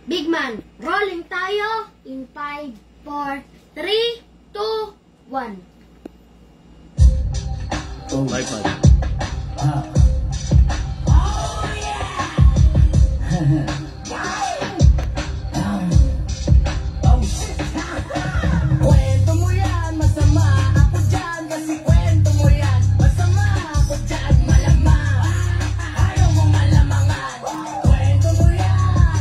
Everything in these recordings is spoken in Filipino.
Big man, rolling tayo in 5, 4, 3, 2, 1. Oh my God. Oh yeah! Oh shit! Kwento mo yan, masama ako dyan. Kasi kwento mo yan, masama ako dyan. Malamang, ayaw mo malamangan. Kwento mo yan,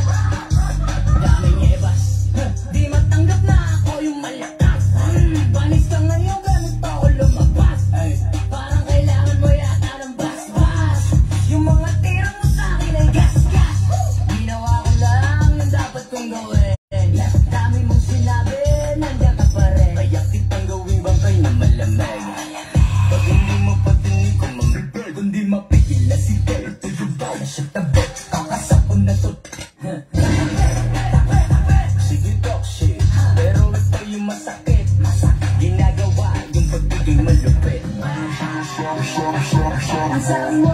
daming ebas. Di matanggap na ako yung malakas. Panis ka ngayon, ganito ako lumabas. Parang kailangan mo yata ng bas-bas. Yung mga tira mo sa'kin ay gas-gas. Ginawa ko lang yung dapat kong gawin. Dami mong sinabi, nandiyan ka pa rin. Kaya kitang gawing bangkay na malamig. Pag hindi mo patinig kung mamibig, kundi mapigil na si Tel. Tulog daw na siya tabi, kakasapon na to. Sige talk shit, pero ito yung masakit. Ginagawa yung pagiging malupit. Ang sabi mo,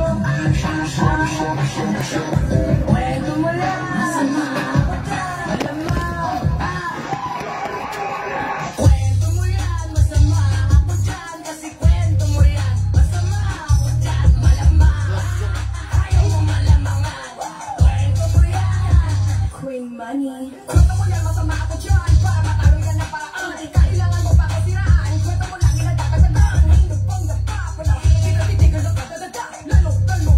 kwento mo lang, masama ako dyan, malamang. Kwento mo yan, masama ako dyan, kasi kwento mo yan, masama ako dyan, malamang. Ayaw mo malamangan, kwento mo yan. Queen Money. Kwento mo yan, masama ako dyan, para matalo yan na paraan. Kailangan mo pa kasiraan, kwento mo lang ginagkakatagaan. Hindi pang napapala, tigil na kadadada, lalo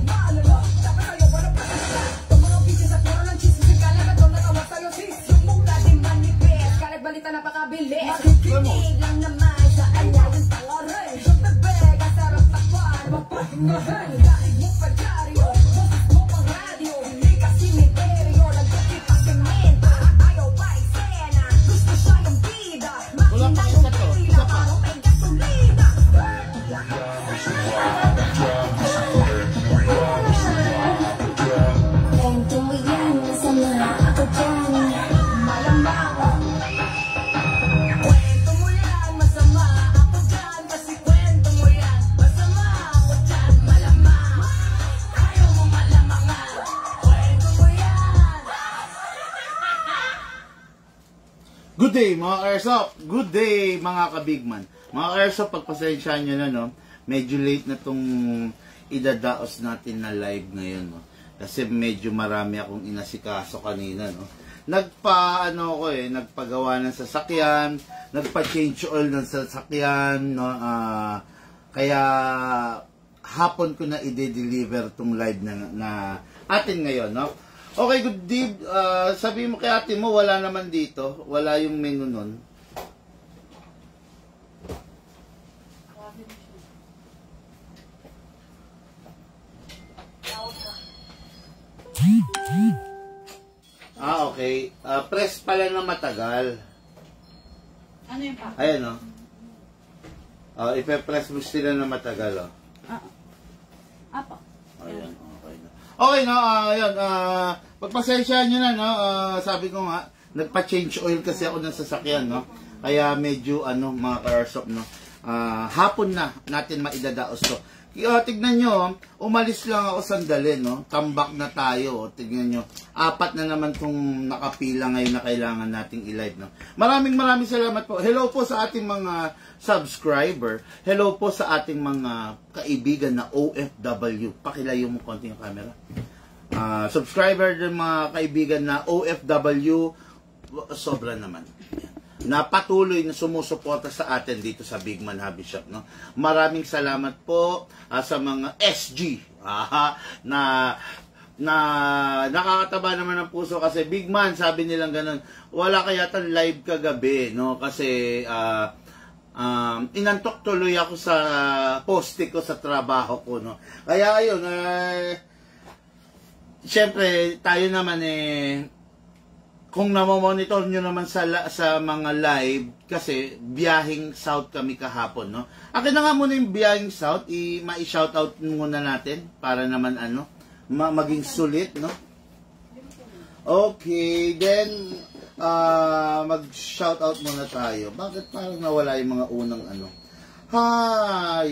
maalala. Dapat sa'yo wala pa kasira. Itong mga bitches at puro ng chismis, ikala na doon natawa sa'yo sis. Yung mula di manipis, kalag balita napakabilis. Makikinig lang naman sa anya yung tangarin. Yung bebe, kasarap takpan, mapahingahin. Dahil mo pa dyaryo, boses mo pang radyo. Hindi kasi misteryo, nagkakita semento. Ayaw pa eksena, gusto siya yung bida. Makina yung pila, parang may gasolina. Kwento mo yan, masama ako dyan, malamang. Kwento mo yan, masama ako dyan, kasi kwento mo yan, masama ako dyan, malamang. Ayaw mo malamangan, kwento mo yan. Good day mga ka-airsoft! Good day mga ka-bigman! Mga ka-airsoft, pagpasensyahan nyo na, no? Medyo late na tong idadaos natin na live ngayon, no? Kasi medyo marami akong inasikaso kanina, no? Nagpagawa ng sasakyan, nagpa-change oil ng sasakyan, no? Kaya hapon ko na i-deliver tong live na atin ngayon, no? Okay, good day. Sabi mo kay ate mo, wala naman dito. Wala yung menu nun. Okay. Press pala na matagal. Ano yung pa? Ayan, no? Ipe-press mo sila na matagal, oh. Apo. Ayan, okay na. Okay, no? Ayan, pagpasensyahan nyo na, no? Sabi ko nga, nagpa-change oil kasi ako ng sasakyan, no? Kaya medyo, mga ka-airsoft, no? Hapon na natin maidadaos to. Tignan nyo, umalis lang ako sandali, no? Tambak na tayo. Tignan nyo, 4 na naman kung nakapila ngayon na kailangan nating i-live, no? Maraming salamat po. Hello po sa ating mga subscriber. Hello po sa ating mga kaibigan na OFW. Pakilayo mo konti yung camera. Subscriber ng mga kaibigan na OFW, sobra naman. Na patuloy na sumusuporta sa atin dito sa Big Man Hobby Shop, no? Maraming salamat po sa mga SG na nakakataba naman ng puso kasi Big Man, sabi nilang ganun, wala kaya tan live kagabi, no? Kasi inantok tuloy ako sa poste ko sa trabaho ko, no? Kaya ayun, syempre tayo naman kung namomonitor nyo naman sa mga live, kasi biyahing south kami kahapon, no? Akin na nga muna yung biyahing south, ma-shoutout muna natin para naman maging sulit, no? Okay, then mag-shoutout muna tayo. Bakit parang nawala yung mga unang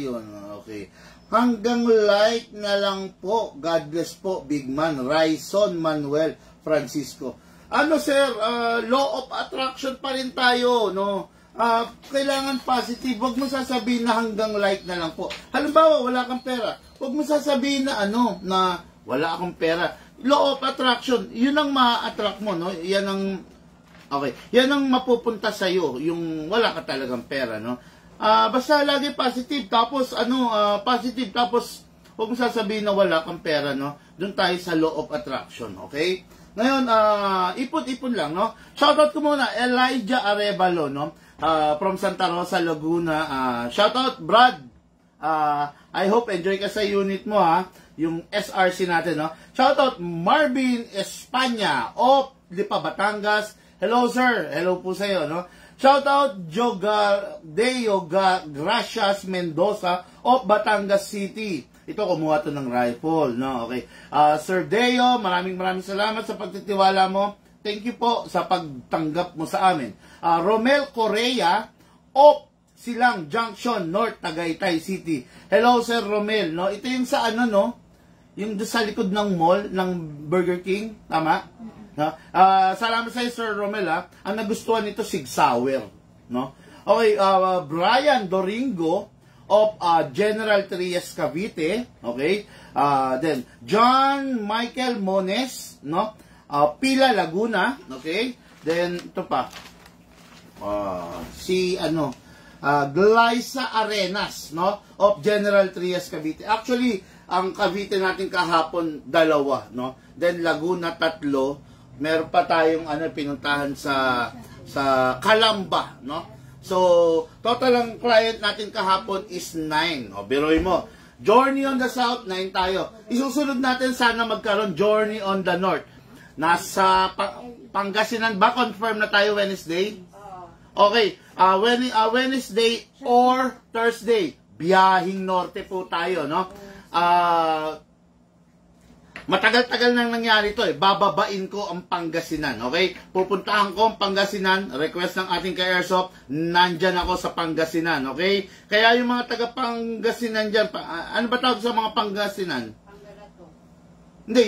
yun, okay. Hanggang like na lang po. God bless po, Big Man. Raison Manuel Francisco. ano sir, law of attraction pa rin tayo, no? Kailangan positive. Huwag mo sasabihin na hanggang like na lang po. Halimbawa, wala kang pera. Huwag mo sasabihin na na wala akong pera. Law of attraction, yun ang ma-attract mo, no? Yan ang yan ang mapupunta sa iyo, yung wala ka talagang pera, no? Basta lagi positive, tapos positive, tapos huwag mo sasabihin na wala kang pera, no? Doon tayo sa law of attraction, okay? Ngayon, ipon-ipon lang, no? Shoutout ko muna, Elijah Arevalo, no? From Santa Rosa, Laguna. Shoutout, Brad. I hope enjoy ka sa unit mo, ha? Yung SRC natin, no? Shoutout, Marvin Espanya of Lipa, Batangas. Hello, sir. Hello po sa iyo, no? Shoutout, Deo Gracias Mendoza of Batangas City. Ito, kumuha to ng rifle, no? Okay. Sir Deo, maraming salamat sa pagtitiwala mo. Thank you po sa pagtanggap mo sa amin. Romel Correa of Silang Junction, North Tagaytay City. Hello, Sir Romel, no? Ito yung sa no? Yung sa likod ng mall ng Burger King, tama? No? Salamat sa iyo, Sir Romel, ha? Ang nagustuhan nito, Sig Sauer, no? Okay, Brian Doringo of General Trias Cavite, okay? Then John Michael Mones, no? Pila Laguna, okay? Then ito pa. Glyza Arenas, no? Of General Trias Cavite. Actually, ang Cavite natin kahapon 2, no? Then Laguna 3. Meron pa tayong pinuntahan sa Calamba, no? So, total ang client natin kahapon is 9. O, biroy mo. Journey on the South, 9 tayo. Isusunod natin sana magkaroon Journey on the North. Nasa Pangasinan ba? Confirm na tayo Wednesday? Okay. Wednesday or Thursday. Biyahing Norte po tayo, no? Matagal-tagal nang nangyari ito eh. Bababain ko ang Pangasinan, okay? Pupuntahan ko ang Pangasinan. Request ng ating ka-airsoft, nandyan ako sa Pangasinan, okay? Kaya yung mga taga-Pangasinan dyan, ano ba tawag sa mga Pangasinan? Pangarato. Hindi,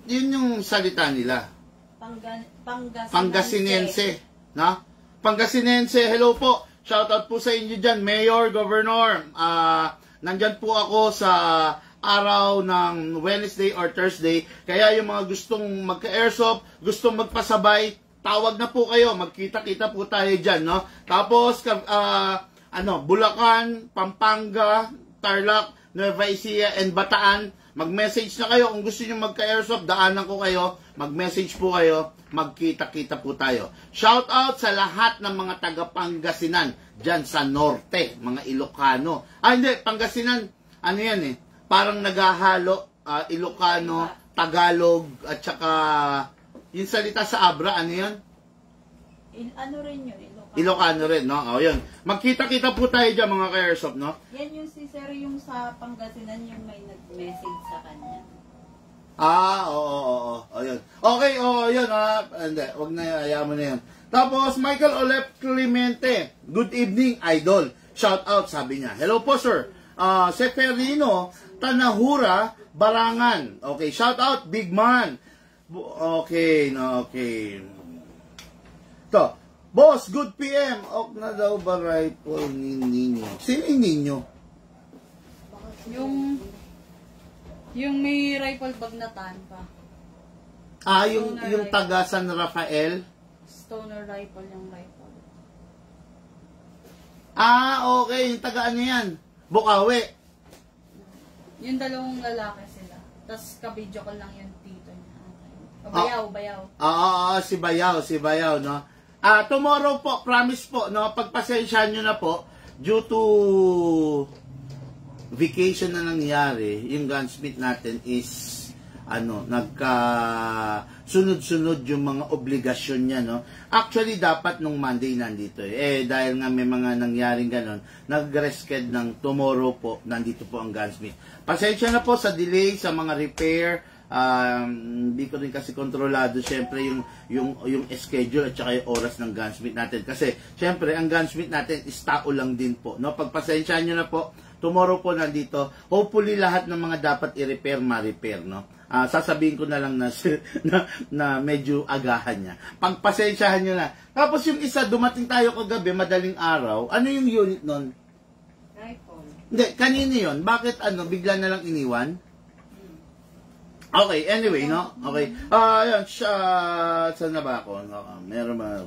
yun yung salita nila. Pangasinense, no? Pangasinense, hello po. Shoutout po sa inyo dyan, Mayor, Governor. Nandyan po ako sa araw ng Wednesday or Thursday. Kaya yung mga gustong magka-airsoft, gustong magpasabay, tawag na po kayo. Magkita-kita po tayo dyan, no? Tapos, Bulacan, Pampanga, Tarlac, Nueva Ecija, and Bataan. Mag-message na kayo. Kung gusto nyo magka-airsoft, daanan ko kayo. Mag-message po kayo. Magkita-kita po tayo. Shout out sa lahat ng mga taga-Pangasinan dyan sa Norte, mga Ilocano. Hindi, Pangasinan, yan eh. Parang naghahalo, Ilocano, Tagalog, at saka yung salita sa Abra, ano yan? Ano rin yun? Ilocano rin, no? O, yun. Magkita-kita po tayo dyan, mga ka-airsoft, no? Yan yung si Sir, yung sa Pangasinan, yung may nag-message sa kanya. Oo. O, yun. Okay, yun. Hindi, wag na, ayaw mo na yun. Tapos, Michael Olep Clemente. Good evening, idol. Shout out, sabi niya. Hello po, sir. Seferino Tanahura Barangan. Okay, shout out, big man. Okay. To, boss, good PM. Ok na daw ba rifle ni Ninyo? Sino yung Ninyo? Yung may rifle bag na tan pa. Yung taga San Rafael? Stoner rifle yung rifle. Okay. Yung taga ano yan? Bukawi. Yung dalawang lalaki sila. Tapos kabidyo ko lang yung tito niya. Bayaw. Si Bayaw, no? Tomorrow po, promise po, no? Pagpasensyahan nyo na po, due to vacation na nangyari, yung gunsmith natin is, sunod-sunod yung mga obligasyon niya, no? Actually, dapat nung Monday nandito dahil nga may mga nangyaring ganon, nag-reschedule ng tomorrow po, nandito po ang gunsmith. Pasensya na po sa delay, sa mga repair, hindi ko rin kasi kontrolado syempre yung schedule at saka yung oras ng gunsmith natin. Kasi syempre, ang gunsmith natin is tao lang din po, no? Pagpasensyahan nyo na po, tomorrow po nandito. Hopefully lahat ng mga dapat i-repair, ma-repair, no? Sasabihin ko na lang na, na medyo agahan niya. Pagpasensyahan nyo na. Tapos yung isa, dumating tayo kagabi, madaling araw. Ano yung unit nun? Rifle. Hindi, kanino yun? Bakit bigla na lang iniwan? Okay, anyway, no? Okay. Yan, saan na ba ako? Meron ba?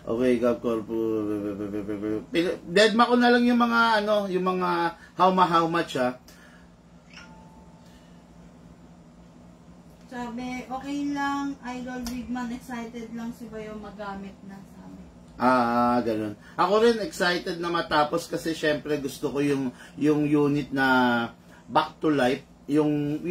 Okay, Gabcor po. Deadma ko na lang yung mga, yung mga how much, ha? Sabi, okay lang, Idol Bigman, excited lang si Bayo magamit na sabi. Ganun. Ako rin excited na matapos kasi syempre gusto ko yung unit na back to life, yung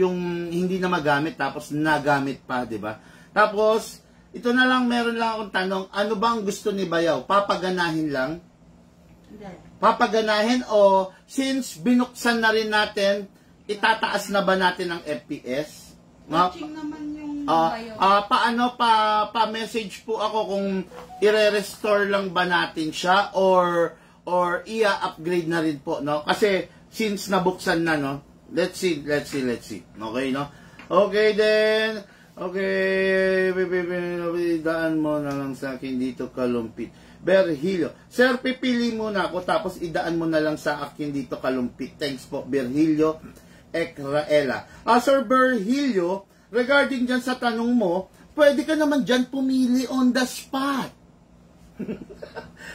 hindi na magamit tapos nagamit pa, 'di ba? Tapos ito na lang, meron lang akong tanong, ano bang gusto ni Bayaw? Papaganahin lang? Hindi. Papaganahin o since binuksan na rin natin, itataas na ba natin ang FPS? Watching naman yung Bayo. Pa-message po ako kung i-restore lang ba natin siya or i-upgrade na rin po, no? Kasi since nabuksan na, no? Let's see. Okay, no? Okay, then. Okay. Daan mo na lang sa akin dito, Kalumpit. Berhilio. Sir, pipili muna ako tapos idaan mo na lang sa akin dito, Kalumpit. Thanks po, Berhilio Ekraela. Sir Berhilio, regarding dyan sa tanong mo, pwede ka naman dyan pumili on the spot.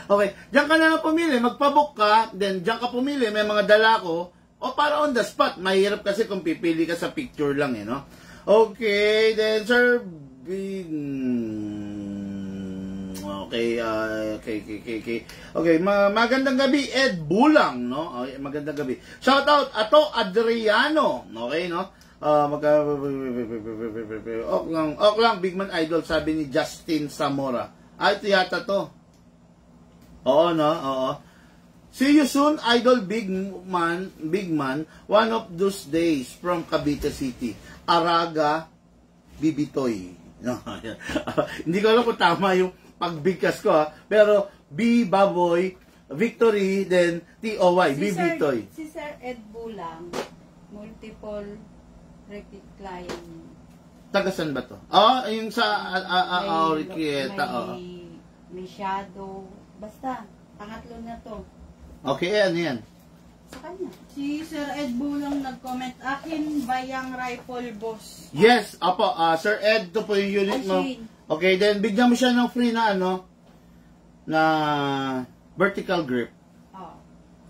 Okay, dyan ka na lang pumili, magpabook ka, then dyan ka pumili, may mga dala ko, o para on the spot. Mahirap kasi kung pipili ka sa picture lang, no? Okay, then Sir Okay, magandang gabi, Ed Bulang, no? Okay, magandang gabi. Shout out, Ato Adriano, okay, no? Ok lang, Bigman Idol, sabi ni Justin Zamora. Ito yata to. Oo, no? Oo. See you soon, Idol Bigman, one of those days from Cavite City. Araga, Bibitoy. No, hindi ko alam kung tama yung pagbigkas ko, ha? Pero B, Baboy, Victory, then T-O-Y, Bibitoy. Si Sir Ed Bulang, multiple repeat client. Tagasan ba to? Yung sa Riquieta. May shadow. Basta, pangatlo na to. Okay, ano yan? Sa kanya. Si Sir Ed Bulang nag-comment, akin bayang rifle boss. Yes, apo, Sir Ed, to po yung unit mo. Okay, then bigyan mo siya ng free na na vertical grip.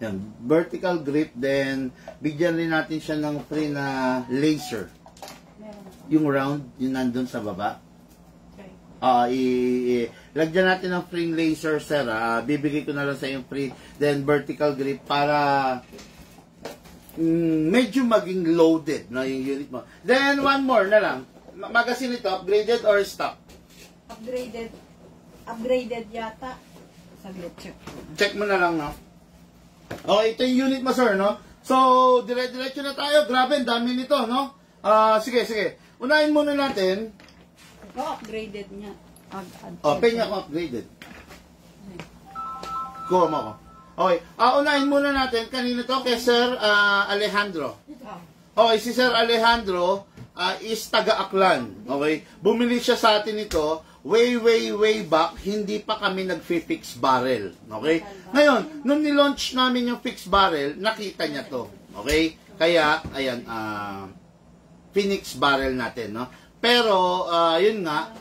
Yan, vertical grip, then bigyan rin natin siya ng free na laser. Yung round, yung nandun sa baba. Lagyan natin ng free laser, sir. Bibigay ko na lang sa yung free, then vertical grip para medyo maging loaded na yung unit mo. Then one more na lang. Magazine ito, upgraded or stock? Upgraded yata. Saglit, Check mo na lang, no? Okay, ito yung unit mo, sir, no? So, dire-diretso na tayo. Grabe, ang dami nito, no? Sige. Unahin muna natin. Upgraded niya. Open niya kung upgraded. Kuha mo ako. Okay, unahin muna natin. Kanina to kay Sir Alejandro. Okay, si Sir Alejandro is taga-Aklan. Okay, bumili siya sa atin ito way back, hindi pa kami nag-fix barrel. Okay? Ngayon, nung nilaunch namin yung fixed barrel, nakita niya to. Okay? Kaya, ayan, Phoenix barrel natin, no? Pero, yun nga,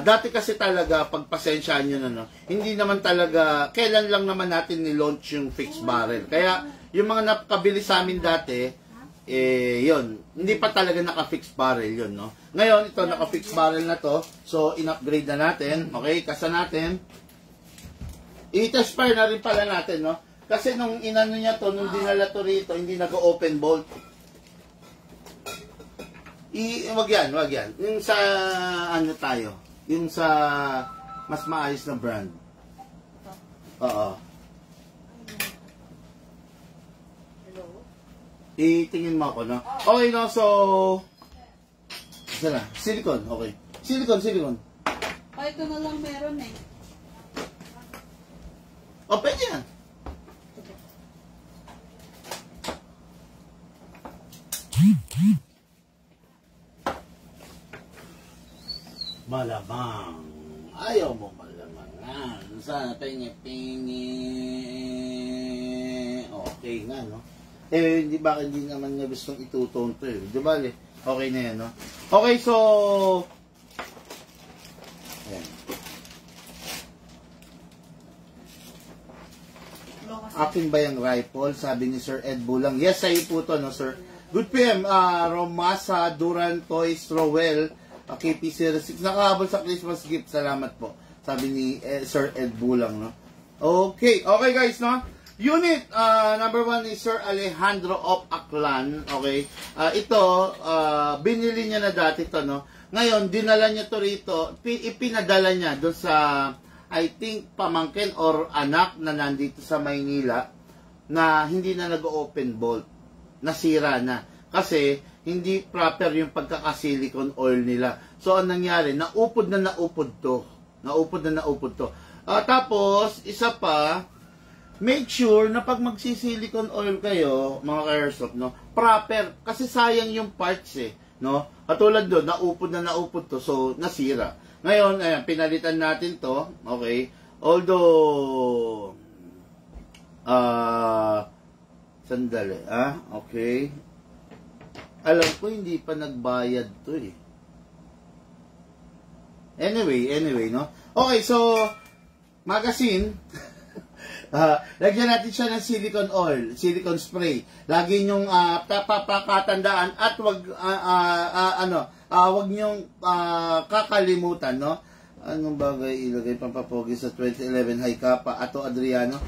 dati kasi talaga, pagpasensyaan nyo na, no? Hindi naman talaga, kailan lang naman natin nilaunch yung fixed barrel. Kaya, yung mga nakabili sa amin dati, yun, hindi pa talaga naka-fixed barrel yun, no? Ngayon, ito, naka-fixed barrel na to. So, in-upgrade na natin. Okay, kasa natin. I-test fire na rin pala natin, no? Kasi nung inano niya to, nung dinala to rito, hindi nag-open bolt. Wag yan. Yung sa, ano tayo, yung sa mas maayos na brand. Oo. Itingin mo ako, no? Okay, no? So, sana, silicone, okay. Silicone. Ito na lang meron eh. O, pwede yan. Malamang. Ayaw mo malamangan. Sana pingi-pingi. Okay nga, no? Eh, hindi naman niya gustong itutone to eh. Di ba, okay na yan, no? Okay, so... Ayan. Akin ba yung rifle? Sabi ni Sir Ed Bulang. Yes, sa'yo po to, no, Sir? Good PM. Romasa, Duran, Toys, Rowell, KP06. Nakahabol sa Christmas gift. Salamat po. Sabi ni Sir Ed Bulang, no? Okay. Okay, guys, no? Unit number 1 is Sir Alejandro of Aklan. Okay. Ito, binili niya na dati to, no? Ngayon, dinala niya to rito. Ipinadala niya doon sa, I think, pamangkin or anak na nandito sa Maynila na hindi na nag-open bolt. Nasira na. Kasi, hindi proper yung pagkaka-silicone oil nila. So, ang nangyari, naupod to. Tapos, isa pa, make sure na pag magsi-silicone oil kayo, mga ka-airsoft, no, proper. Kasi sayang yung parts eh, no? Katulad doon, naupod to, so nasira. Ngayon, ayan, pinalitan natin to, okay? Although, sandali, okay. Alam ko, hindi pa nagbayad to eh. Anyway, no? Okay, so, magazine, lagyan natin siya ng silicone oil, silicone spray. Lagi nyong papakatandaan at wag nyong kakalimutan, no? Anong bagay ilagay pampapogi sa 2011 High Kappa Ato Adriano?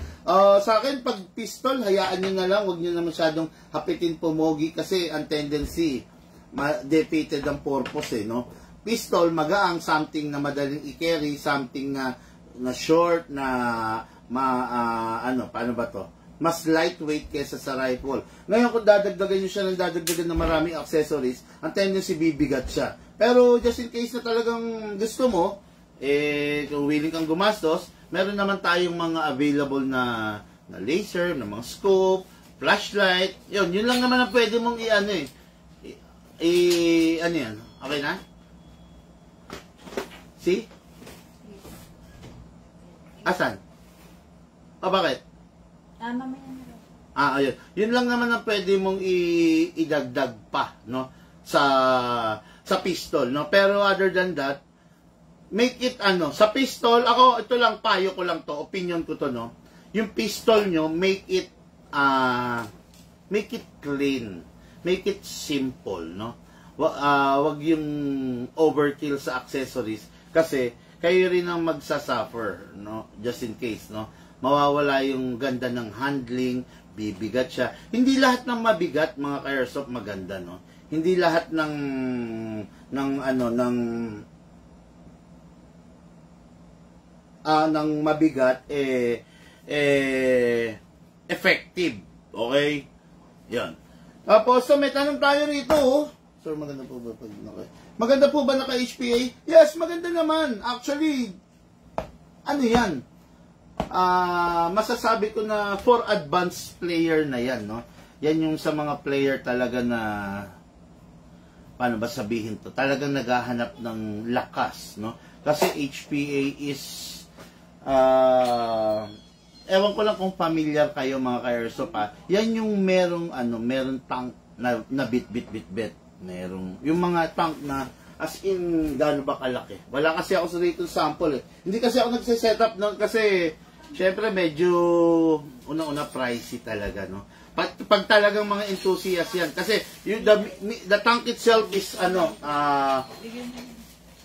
Sa akin, pag pistol, hayaan nyo na lang, wag nyo na masyadong hapitin pumogi kasi ang tendency, defeated ang purpose eh, no? Pistol, magaang, something na madaling i-carry, something na short, na paano ba to? Mas lightweight kesa sa rifle. Ngayon, kung dadagdagan nyo siya ng dadagdagan ng maraming accessories, ang tendency bibigat siya. Pero, just in case na talagang gusto mo, kung willing kang gumastos, meron naman tayong mga available na laser, na mga scope, flashlight. Yun lang naman ang pwede mong ano yan? Okay na? See? Asan? Bakit? Mamaya na rin. Ayun. Yun lang naman ang pwede mong idagdag pa, no? Sa pistol, no? Pero other than that, make it sa pistol, ito lang, payo ko lang to, opinion ko to, no? Yung pistol nyo, make it clean. Make it simple, no? Wag yung overkill sa accessories kasi kayo rin ang magsasuffer, no? Just in case, no? Mawawala yung ganda ng handling, bibigat siya. Hindi lahat ng mabigat, mga ka-airsoft, maganda, no? Hindi lahat ng mabigat effective. Okay? Yan. Tapos, may tanong tayo rito, oh. Sir, maganda po ba maganda po ba naka-HPA? Yes, maganda naman. Actually, yan? Masasabi ko na for advanced player na yan, no? Yan yung sa mga player talaga na, paano ba sabihin to? Talagang naghahanap ng lakas, no? Kasi HPA is, ewan ko lang kung familiar kayo, mga ka-airsoft, yan yung merong tank na bit. Merong, yung mga tank na, as in, gaano ba kalaki? Wala kasi ako sa dito sample eh. Hindi kasi ako nagsiset-up nun kasi, syempre medyo, una-una pricey talaga, no? Pag talagang mga enthusiast yan. Kasi, the tank itself is,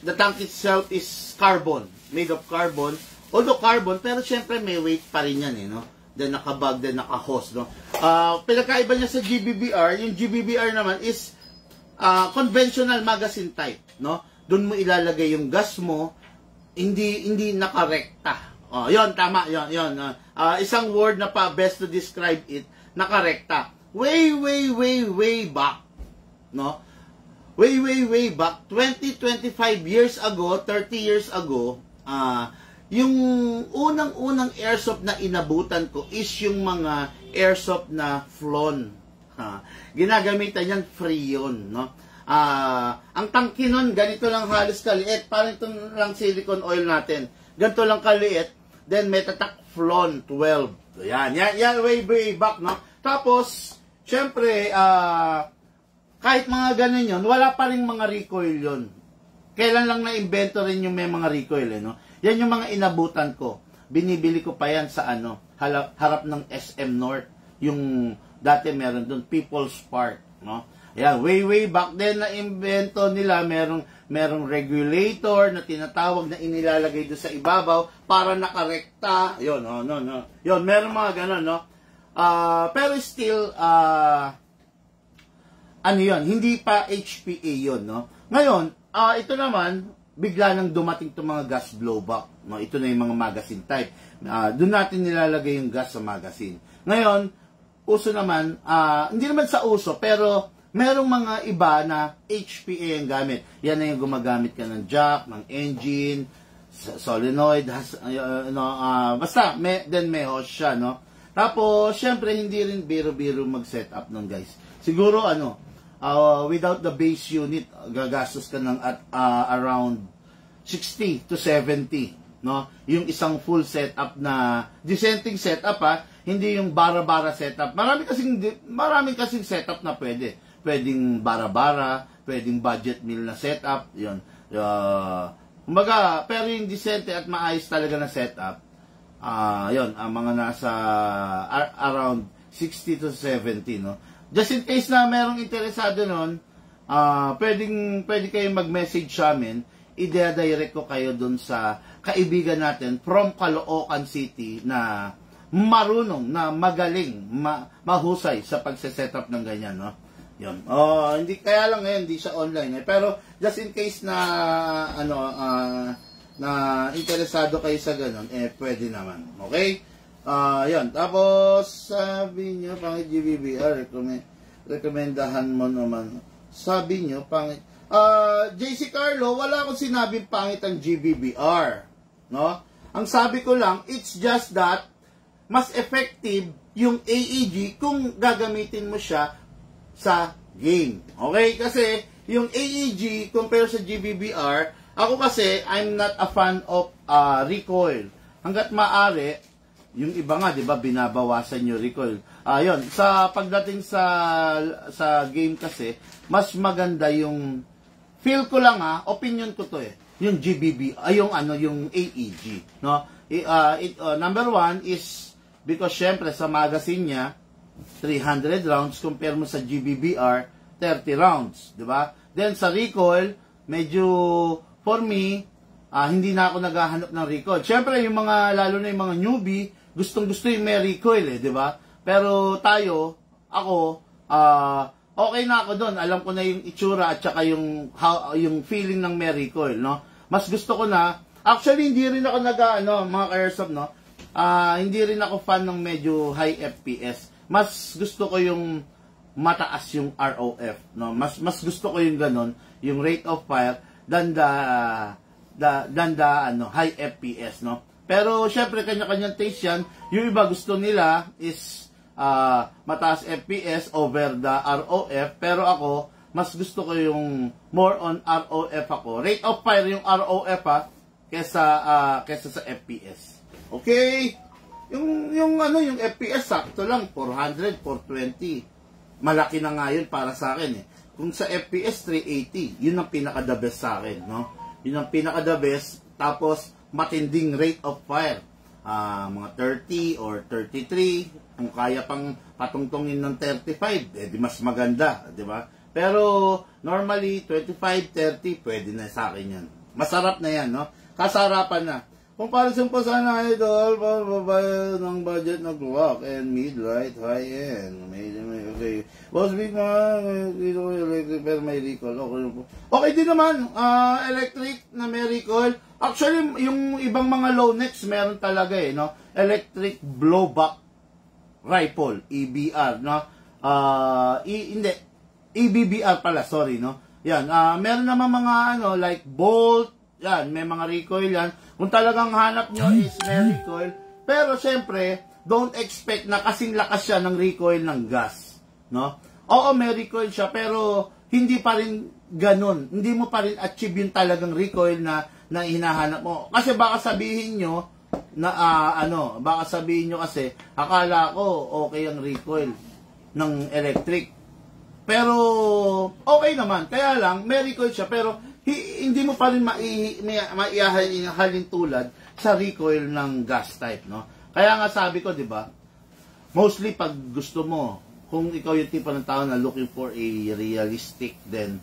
the tank itself is carbon. Made of carbon. Although carbon, pero syempre may weight pa rin yan, eh, no? Then nakabag, then naka-hose, no? Pinagkaiba niya sa GBBR, yung GBBR naman is, conventional magazine type, no? Doon mo ilalagay yung gas mo, hindi nakarekta. Yon tama, yon. Isang word na pa best to describe it, nakarekta. Way back, no? Way back, 25 years ago, 30 years ago, yung unang airsoft na inabutan ko is yung mga airsoft na Flon Ginagamitan yan, free yun, no? Ang tangke nun, ganito lang halos kaliit. Parang ito lang silicone oil natin. Ganito lang kaliit. Then, Metatacflon 12. So, yan, way back, no? Tapos, syempre, kahit mga ganun yun, wala pa rin mga recoil yun. Kailan lang na-invento rin yung may mga recoil, no? Yan yung mga inabutan ko. Binibili ko pa yan sa harap ng SM North. Yung dati meron doon, People's Park, no? Yan, way back then na-invento nila, merong regulator na tinatawag na inilalagay doon sa ibabaw para nakarekta. Yun, no. Yun, meron mga ganun, no? Pero still, ano yun, hindi pa HPA yun, no? Ngayon, ito naman, bigla nang dumating itong mga gas blowback, no? Ito na yung mga magazine type. Doon natin nilalagay yung gas sa magazine. Ngayon, uso naman, hindi naman sa uso, pero merong mga iba na HPA ang gamit. Yan na yung gumagamit ka ng jack, ng engine, solenoid, basta, may hose siya, no? Tapos, syempre, hindi rin biro-biro mag-setup nun, guys. Siguro, without the base unit, gagastos ka ng around 60 to 70, no? Yung isang full setup na, dissenting setup, hindi yung bara-bara setup. Marami kasing setup na pwede. Pwedeng bara-bara, pwedeng budget meal na setup, yun. Pero yung decente at maayos talaga na setup, yun, ang mga nasa around 60 to 70, no? Just in case na merong interesado nun, pwede kayong mag-message sa amin, i-direct ko kayo dun sa kaibigan natin from Caloocan City na marunong, na magaling, mahusay sa pagse-setup ng ganyan, no? Yun. Hindi kaya lang ngayon hindi siya online, pero just in case na na interesado kayo sa ganun, pwede naman. Okay? Yun. Tapos sabi niyo pangit GBBR, rekomendahan mo naman. Sabi niyo pangit JC Carlo, wala akong sinabing pangit ang GBBR, no? Ang sabi ko lang, it's just that mas effective yung AEG kung gagamitin mo siya sa game. Okay? Kasi yung AEG compare sa GBBR, ako kasi I'm not a fan of recoil. Hangga't maaari, yung iba nga, 'di ba, binabawasan yung recoil. Yun, sa pagdating sa game kasi, mas maganda yung feel ko lang opinion ko to yung GBBR, yung AEG, no? Number one is because syempre sa magazine niya 300 rounds compare mo sa GBBR 30 rounds, di ba? Then sa recoil, medyo for me, hindi na ako naghahanap ng recoil. Syempre yung mga lalo na yung mga newbie, gustong-gusto yung may recoil, di ba? Pero ako okay na ako doon. Alam ko na yung itsura at saka yung feeling ng may recoil, no? Mas gusto ko na, actually hindi rin ako mga ka-airsoft, no? Hindi rin ako fan ng medyo high FPS. Mas gusto ko yung mataas yung ROF, no? Mas gusto ko yung ganon, yung rate of fire than the high FPS, no? Pero syempre kanya-kanyang taste yan. Yung iba gusto nila is mataas FPS over the ROF, pero ako mas gusto ko yung more on ROF ako. Rate of fire yung ROF kesa sa FPS. Okay? Yung FPS sakto lang 400, 420. Malaki na nga yun para sa akin Kung sa FPS 380, yun ang pinaka the best sa akin, no? Yun ang pinaka the best. Tapos matinding rate of fire. Mga 30 or 33, kung kaya pang patungtungin ng 35, di mas maganda, di ba? Pero normally 25, 30 pwede na sa akin yan. Masarap na yan, no? Kasarapan na. Kung comparison po sana, idol, para babayad ng budget na clock and mid-light, high-end. Okay. Boss Big man, electric, pero may recall. Okay din naman, electric na may recall. Actually, yung ibang mga low necks, meron talaga no? Electric blowback rifle, EBR, no? Hindi, EBBR pala, sorry, no? Yan, meron naman mga, like Bolt, yan, may mga recoil yan. Kung talagang hanap nyo is may recoil. Pero syempre, don't expect na kasing lakas siya ng recoil ng gas. No? Oo, may recoil siya, pero hindi pa rin ganun. Hindi mo pa rin achieve yung talagang recoil na hinahanap mo. Kasi baka sabihin nyo, baka sabihin nyo kasi, akala ko okay ang recoil ng electric. Pero, okay naman. Kaya lang, may recoil siya, pero hindi mo pa rin maihalin tulad sa recoil ng gas type, no? Kaya nga sabi ko, di ba, mostly pag gusto mo, kung ikaw yung tipo ng tao na looking for a realistic then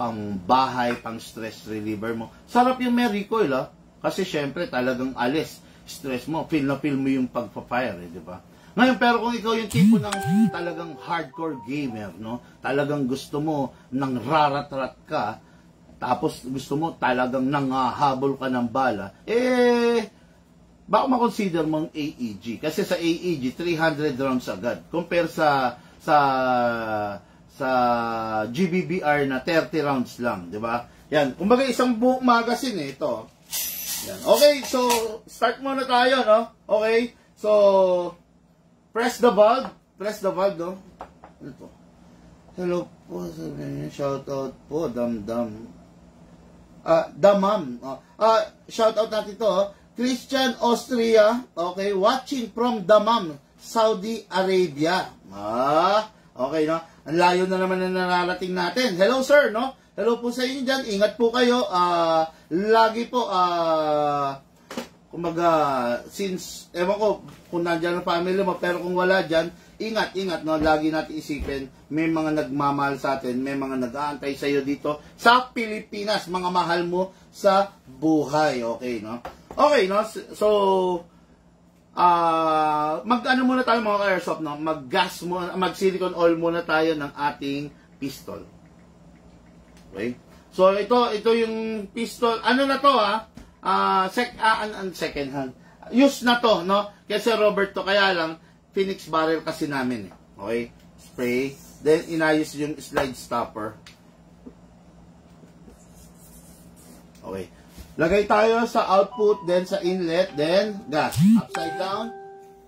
pang bahay, pang stress reliever mo, sarap yung may recoil, ah. Kasi syempre talagang alis, stress mo, feel na feel mo yung pagpa-fire, di ba? Ngayon, pero kung ikaw yung tipo ng talagang hardcore gamer, no? Talagang gusto mo nang rarat-rat ka, tapos gusto mo talagang nangahabol ka ng bala, baka makonsider mong AEG. Kasi sa AEG, 300 rounds agad. Compare sa GBBR na 30 rounds lang, di ba? Yan, kumbaga isang buong magazine ito. Yan. Okay, so start muna tayo, no? Okay, so press the valve, no? Ano to? Hello po, shout out po, Damdam. Damam. Shout out natin to, Christian Austria, okay, watching from Damam, Saudi Arabia. Okay, no? Ang layo na naman na nararating natin. Hello, sir, no? Hello po sa inyo dyan. Ingat po kayo. Lagi po, kumbaga, since, ewan ko, kung nandyan ang family mo, pero kung wala dyan, ingat, no? Lagi natin isipin, may mga nagmamahal sa atin, may mga nag-aantay sa iyo dito sa Pilipinas, mga mahal mo sa buhay. Okay, no? Okay, no? So, mag-ano muna tayo mga ka-airsoft, no? Mag-gas muna, mag-silicone oil muna tayo ng ating pistol. Okay? So, ito yung pistol. Ano na to, second hand. Use na to, no? Kasi Robert to, kaya lang, Phoenix barrel kasi namin, Okay? Spray. Then, inayos yung slide stopper. Okay. Lagay tayo sa output, then sa inlet, then gas. Upside down.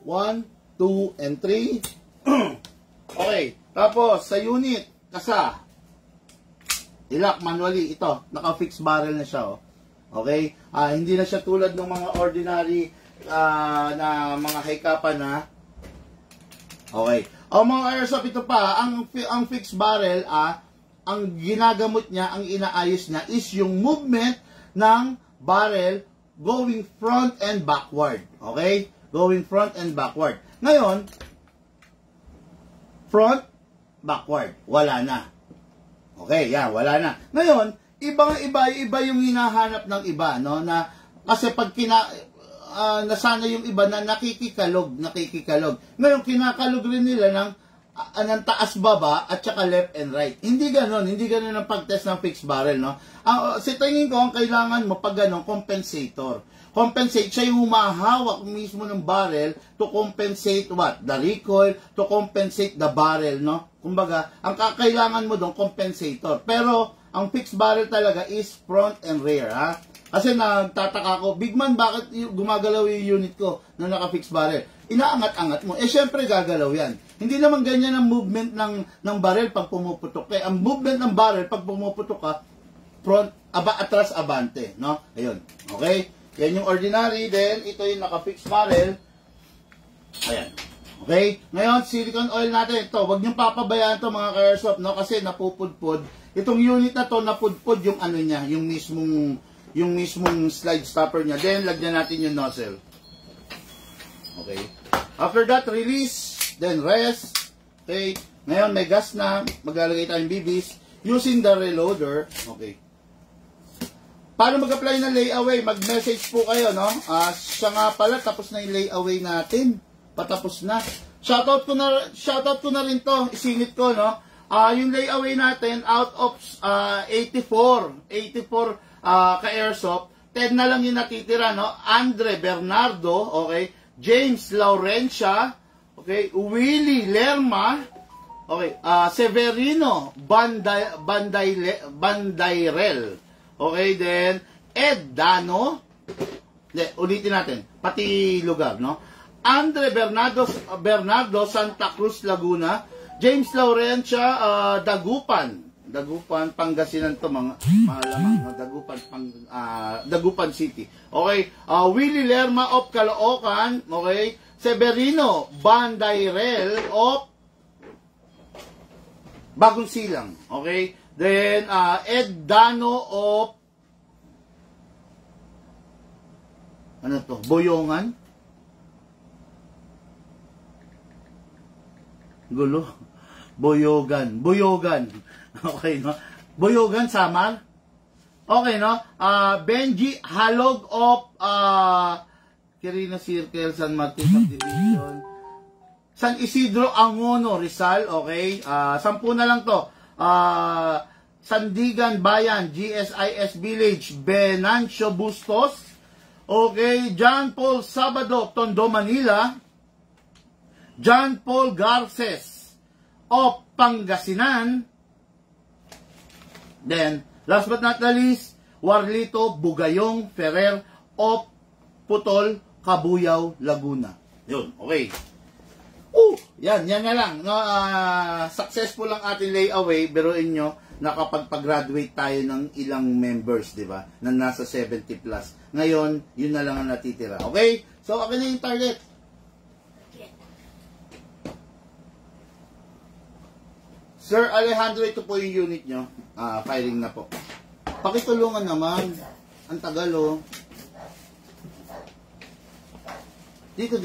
1, 2, and 3. Okay. Tapos, sa unit, kasa. Ilak manually. Ito, naka-fix barrel na siya, Okay? Hindi na siya tulad ng mga ordinary na mga hikapan na. Okay. Mga airsoft, ito pa, ang fixed barrel, ang ginagamot niya, ang inaayos niya, is yung movement ng barrel going front and backward. Okay? Going front and backward. Ngayon, front, backward. Wala na. Okay, yan, wala na. Ngayon, iba yung hinahanap ng iba, no? Na, kasi pag nasana yung iba na nakikikalog. Ngayon, kinakalog rin nila ng taas baba at saka left and right. Hindi ganon ang pag-test ng fixed barrel, no? Sa tingin ko, ang kailangan mo pag ganon, compensator. Compensate, siya yung humahawak mismo ng barrel to compensate what? The recoil, to compensate the barrel, no? Kumbaga, ang kailangan mo doon, compensator. Pero, ang fixed barrel talaga is front and rear, Kasi nagtataka ko, big man, bakit gumagalaw yung unit ko na naka-fixed barrel? Inaangat-angat mo. Syempre gagalaw yan. Hindi naman ganyan ang movement ng barrel pag pumuputok. Kaya ang movement ng barrel pag pumuputok ka, front, atras, abante. No? Ayun. Okay? Yan yung ordinary. Then, ito yung naka-fixed barrel. Ayan. Okay? Ngayon, silicone oil natin. Ito, huwag niyong papabayaan ito mga ka-airsoft, no? Kasi napupudpud. Itong unit na to, napudpud yung ano niya, yung mismong slide stopper niya. Then, lagyan natin yung nozzle. Okay. After that, release. Then, rest. Okay. Ngayon, may gas na. Maglalagay tayong BBs. Using the reloader. Okay. Paano mag-apply ng layaway? Mag-message po kayo, no? Siya nga pala, tapos na yung layaway natin. Patapos na. Shoutout ko na rin to. Isingit ko, no? Yung layaway natin, out of 84 ka-airsoft, 10 na lang yung natitira, no? Andre Bernardo, okay? James Laurencia, okay? Willie Lerma, okay? Severino Bandairel, okay? Then, Ed Dano, ulitin natin, pati lugar, no? Andre Bernardo Santa Cruz, Laguna, James Laurencia, Dagupan. Dagupan, Pangasinan to, mga lamang, Dagupan City. Okay, Willie Lerma of Caloocan, okay, Severino Bandairel of Bagong Silang, okay, then Ed Dano of ano to, Boyongan? Gulo. Boyogan. Okay, no? Boyogan, Samar. Okay, no? Benji Halog of Quirino Circle, San Martin Subdivision. San Isidro Angono, Rizal. Okay. 10 na lang to. Sandigan Bayan, GSIS Village, Benancio Bustos. Okay. John Paul Sabado, Tondo, Manila. John Paul Garces of Pangasinan. Then, last but not the least, Warlito Bugayong Ferrer of Putol, Cabuyao, Laguna. Yun, okay. Yan na lang. No, successful lang ating layaway, biruin nyo, nakapagpag-graduate tayo ng ilang members, di ba? Na nasa 70 plus. Ngayon, yun na lang ang natitira. Okay? So, akin na yung target. Sir Alejandro, ito po yung unit nyo. Firing na po. Pakitulungan naman. Ang tagal, oh. Dito.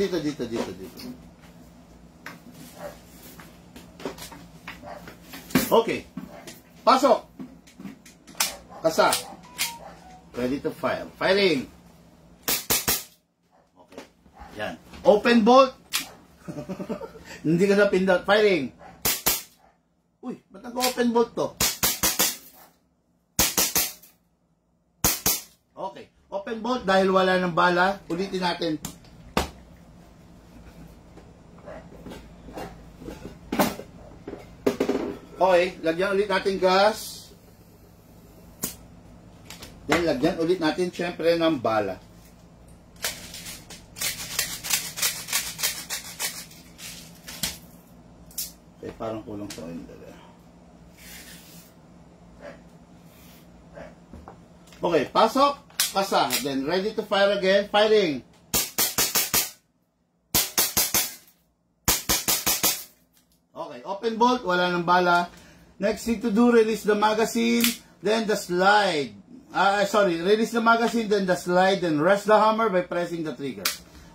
Okay. Pasok. Kasa. Ready to fire. Firing. Okay. Yan. Open bolt. Hindi ka na pindot. Firing. Uy, ba't nag-open bolt to? Okay. Open bolt dahil wala ng bala. Ulitin natin. Okay. Lagyan ulit natin gas. Then, lagyan ulit natin syempre ng bala. Okay, parang kulang sa oil. Okay, pasok, kasa, then ready to fire again, firing. Okay, open bolt, wala ng bala. Next thing to do, release the magazine, then the slide. Release the magazine, then the slide, then rest the hammer by pressing the trigger.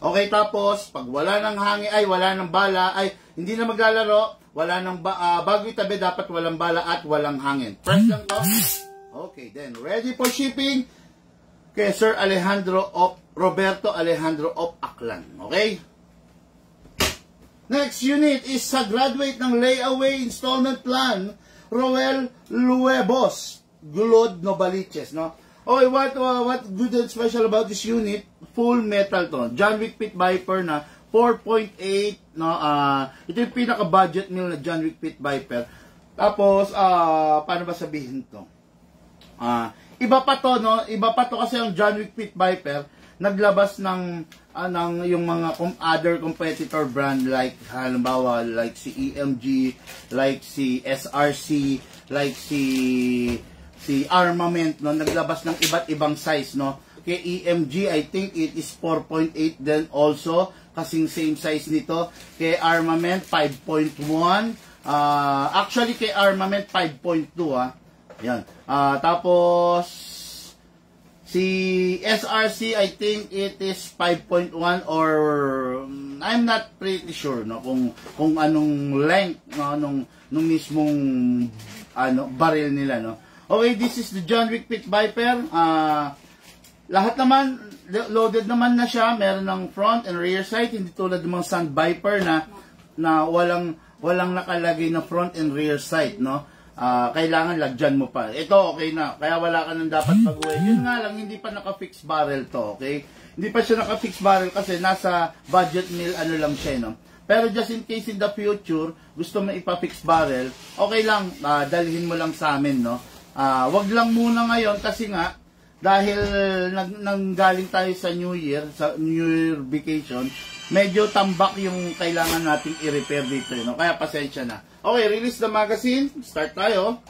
Okay, tapos, pag wala ng hangin, wala ng bala, hindi na maglalaro, wala ng bago itabi, dapat walang bala at walang hangin. Press lang to. Okay, then ready for shipping kay Sir Roberto Alejandro of Aklan. Okay? Next unit is sa graduate ng layaway installment plan, Roel Luebos, Gulod, Novaliches, no? Okay, what good and special about this unit? Full metal to. John Wick Pit Viper na 4.8, no? Ito yung pinaka-budget meal na John Wick Pit Viper. Tapos, paano ba sabihin to? Iba pa to, no? Iba pa to kasi ang John Wick Pit Viper naglabas ng yung mga other competitor brand like halimbawa like si EMG, like si SRC, like si Armament, no? Naglabas ng iba't ibang size, no? Kay EMG, I think it is 4.8 then also kasing same size nito. Kay Armament 5.1. Actually kay Armament 5.2, yan. Tapos si SRC, I think it is 5.1 or I'm not pretty sure, no, kung anong length, no, nung mismong barrel nila, no. Okay, this is the John Wick Pit Viper. Lahat naman loaded naman na siya, meron ng front and rear sight, hindi tulad ng mga Sand Viper na walang nakalagay na front and rear sight, no. Kailangan lagyan mo pa. Ito, okay na. Kaya wala ka nang dapat pag-uwi. Yun nga lang, hindi pa naka-fix barrel to, okay? Hindi pa siya naka-fix barrel kasi nasa budget meal, lang siya, no? Pero just in case in the future, gusto mo ipa-fix barrel, okay lang, dalhin mo lang sa amin, no? Wag lang muna ngayon kasi nga, dahil nanggaling tayo sa New Year vacation, medyo tambak yung kailangan nating i-repair dito, no? Kaya pasensya na. Okay, release the magazine. Start tayo.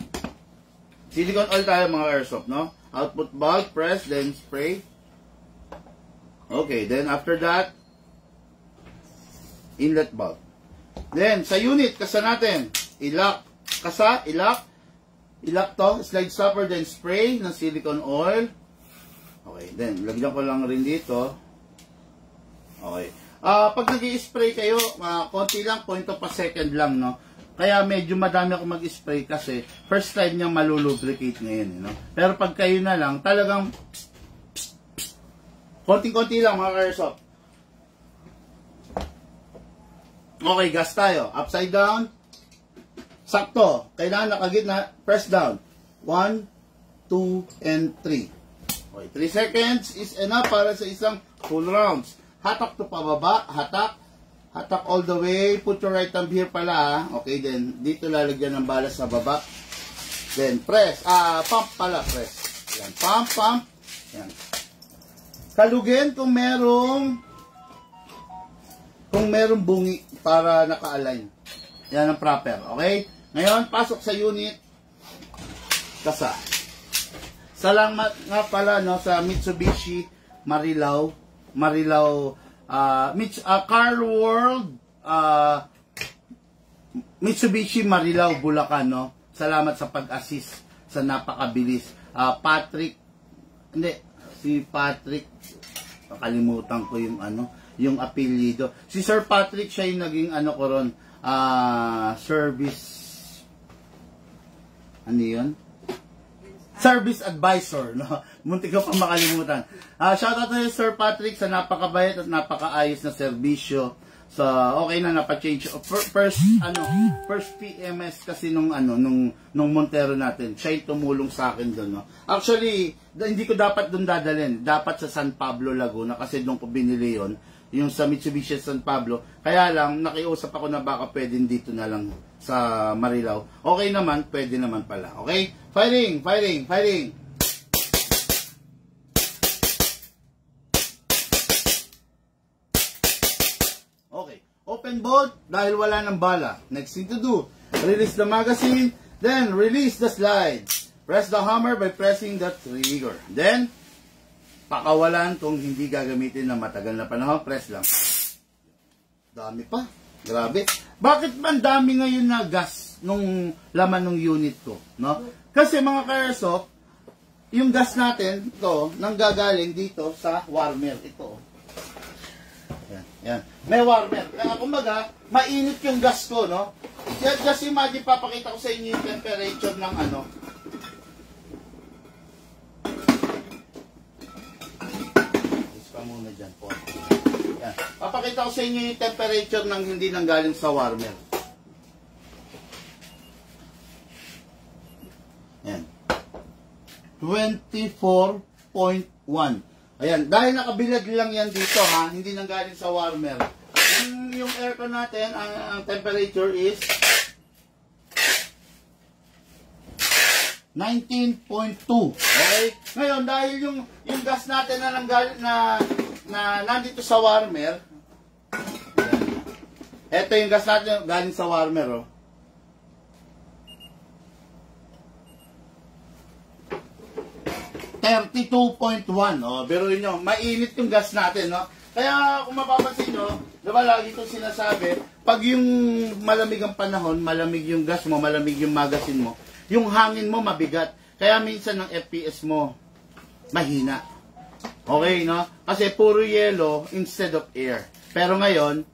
Silicone oil tayo mga airsoft, no? Output bulb, press, then spray. Okay, then after that, inlet bulb. Then, sa unit, kasa natin, ilak, kasa, ilak to, slide stopper, then spray ng silicone oil. Okay, then, lagyan ko lang rin dito. Okay. Pag nag-i-spray kayo, konti lang, 0.2 second lang, no? Kaya medyo madami ako mag-spray kasi first time niyang malulubricate ngayon, no? Pero pag kayo na lang, talagang konting-konti lang mga airsoft. Okay, gas tayo. Upside down. Sakto. Kailangan nakagitna. Press down. 1, 2, and 3. Okay, 3 seconds is enough para sa isang full rounds. Hatak to pababa. Hatak. Hatak all the way. Put your right thumb here pala. Ha? Okay, then dito lalagyan ng bala sa baba. Then press. Pump pala. Press. Yan. Pump, pump. Yan. Kalugin kung merong bungi para naka-align. Yan ang proper. Okay? Ngayon, pasok sa unit. Kasa. Salamat nga pala no, sa Mitsubishi Marilao. Car World Mitsubishi Marilao, Bulacan, no? Salamat sa pag-assist sa napakabilis. Si Patrick, nakalimutan ko yung apelyido. Si Sir Patrick, siya yung naging ko ron, service, yun? Service advisor, no? Muntik ko pa makalimutan. Shoutout to Sir Patrick sa napakabayat at napakaayos na serbisyo. So, okay na napa-change. First PMS kasi nung Montero natin. Siya yung tumulong sa akin doon, no? Actually, hindi ko dapat doon dadalhin. Dapat sa San Pablo, Laguna kasi doon ko binili yon, yung sa Mitsubishi San Pablo. Kaya lang, nakiusap ako na baka pwedeng dito na lang sa Marilao. Okay naman, pwede naman pala. Okay? Firing! Okay. Open bolt dahil wala ng bala. Next thing to do, release the magazine, then release the slide. Press the hammer by pressing the trigger. Then, pakawalan kung hindi gagamitin na matagal na panahon. Press lang. Dami pa. Grabe. Bakit ba ang dami ngayon na gas nung laman ng unit ko? No? Kasi mga ka-airsoft, yung gas natin, ito, nanggagaling dito sa warmer. Ito. Yan. May warmer. Kaya kumbaga, mainit yung gas ko, no? Just imagine, papakita ko sa inyo yung temperature ng muna dyan po. Yan. Papakita ko sa inyo yung temperature ng hindi nanggaling sa warmer. Yan. 24.1. Ayan. Dahil nakabilad lang yan dito, ha? Hindi nanggaling sa warmer. Yung aircon natin, ang temperature is 19.2. Okay? Ngayon, dahil yung gas natin na nandito sa warmer, ito yung gas natin galing sa warmer, oh. $32.1. Oh, biruin nyo, mainit yung gas natin, no? Kaya kung mapapansin nyo, diba lagi itong sinasabi, pag yung malamig ang panahon, malamig yung gas mo, malamig yung magazine mo, yung hangin mo mabigat. Kaya minsan ng FPS mo mahina. Okay, no? Kasi puro yellow instead of air. Pero ngayon,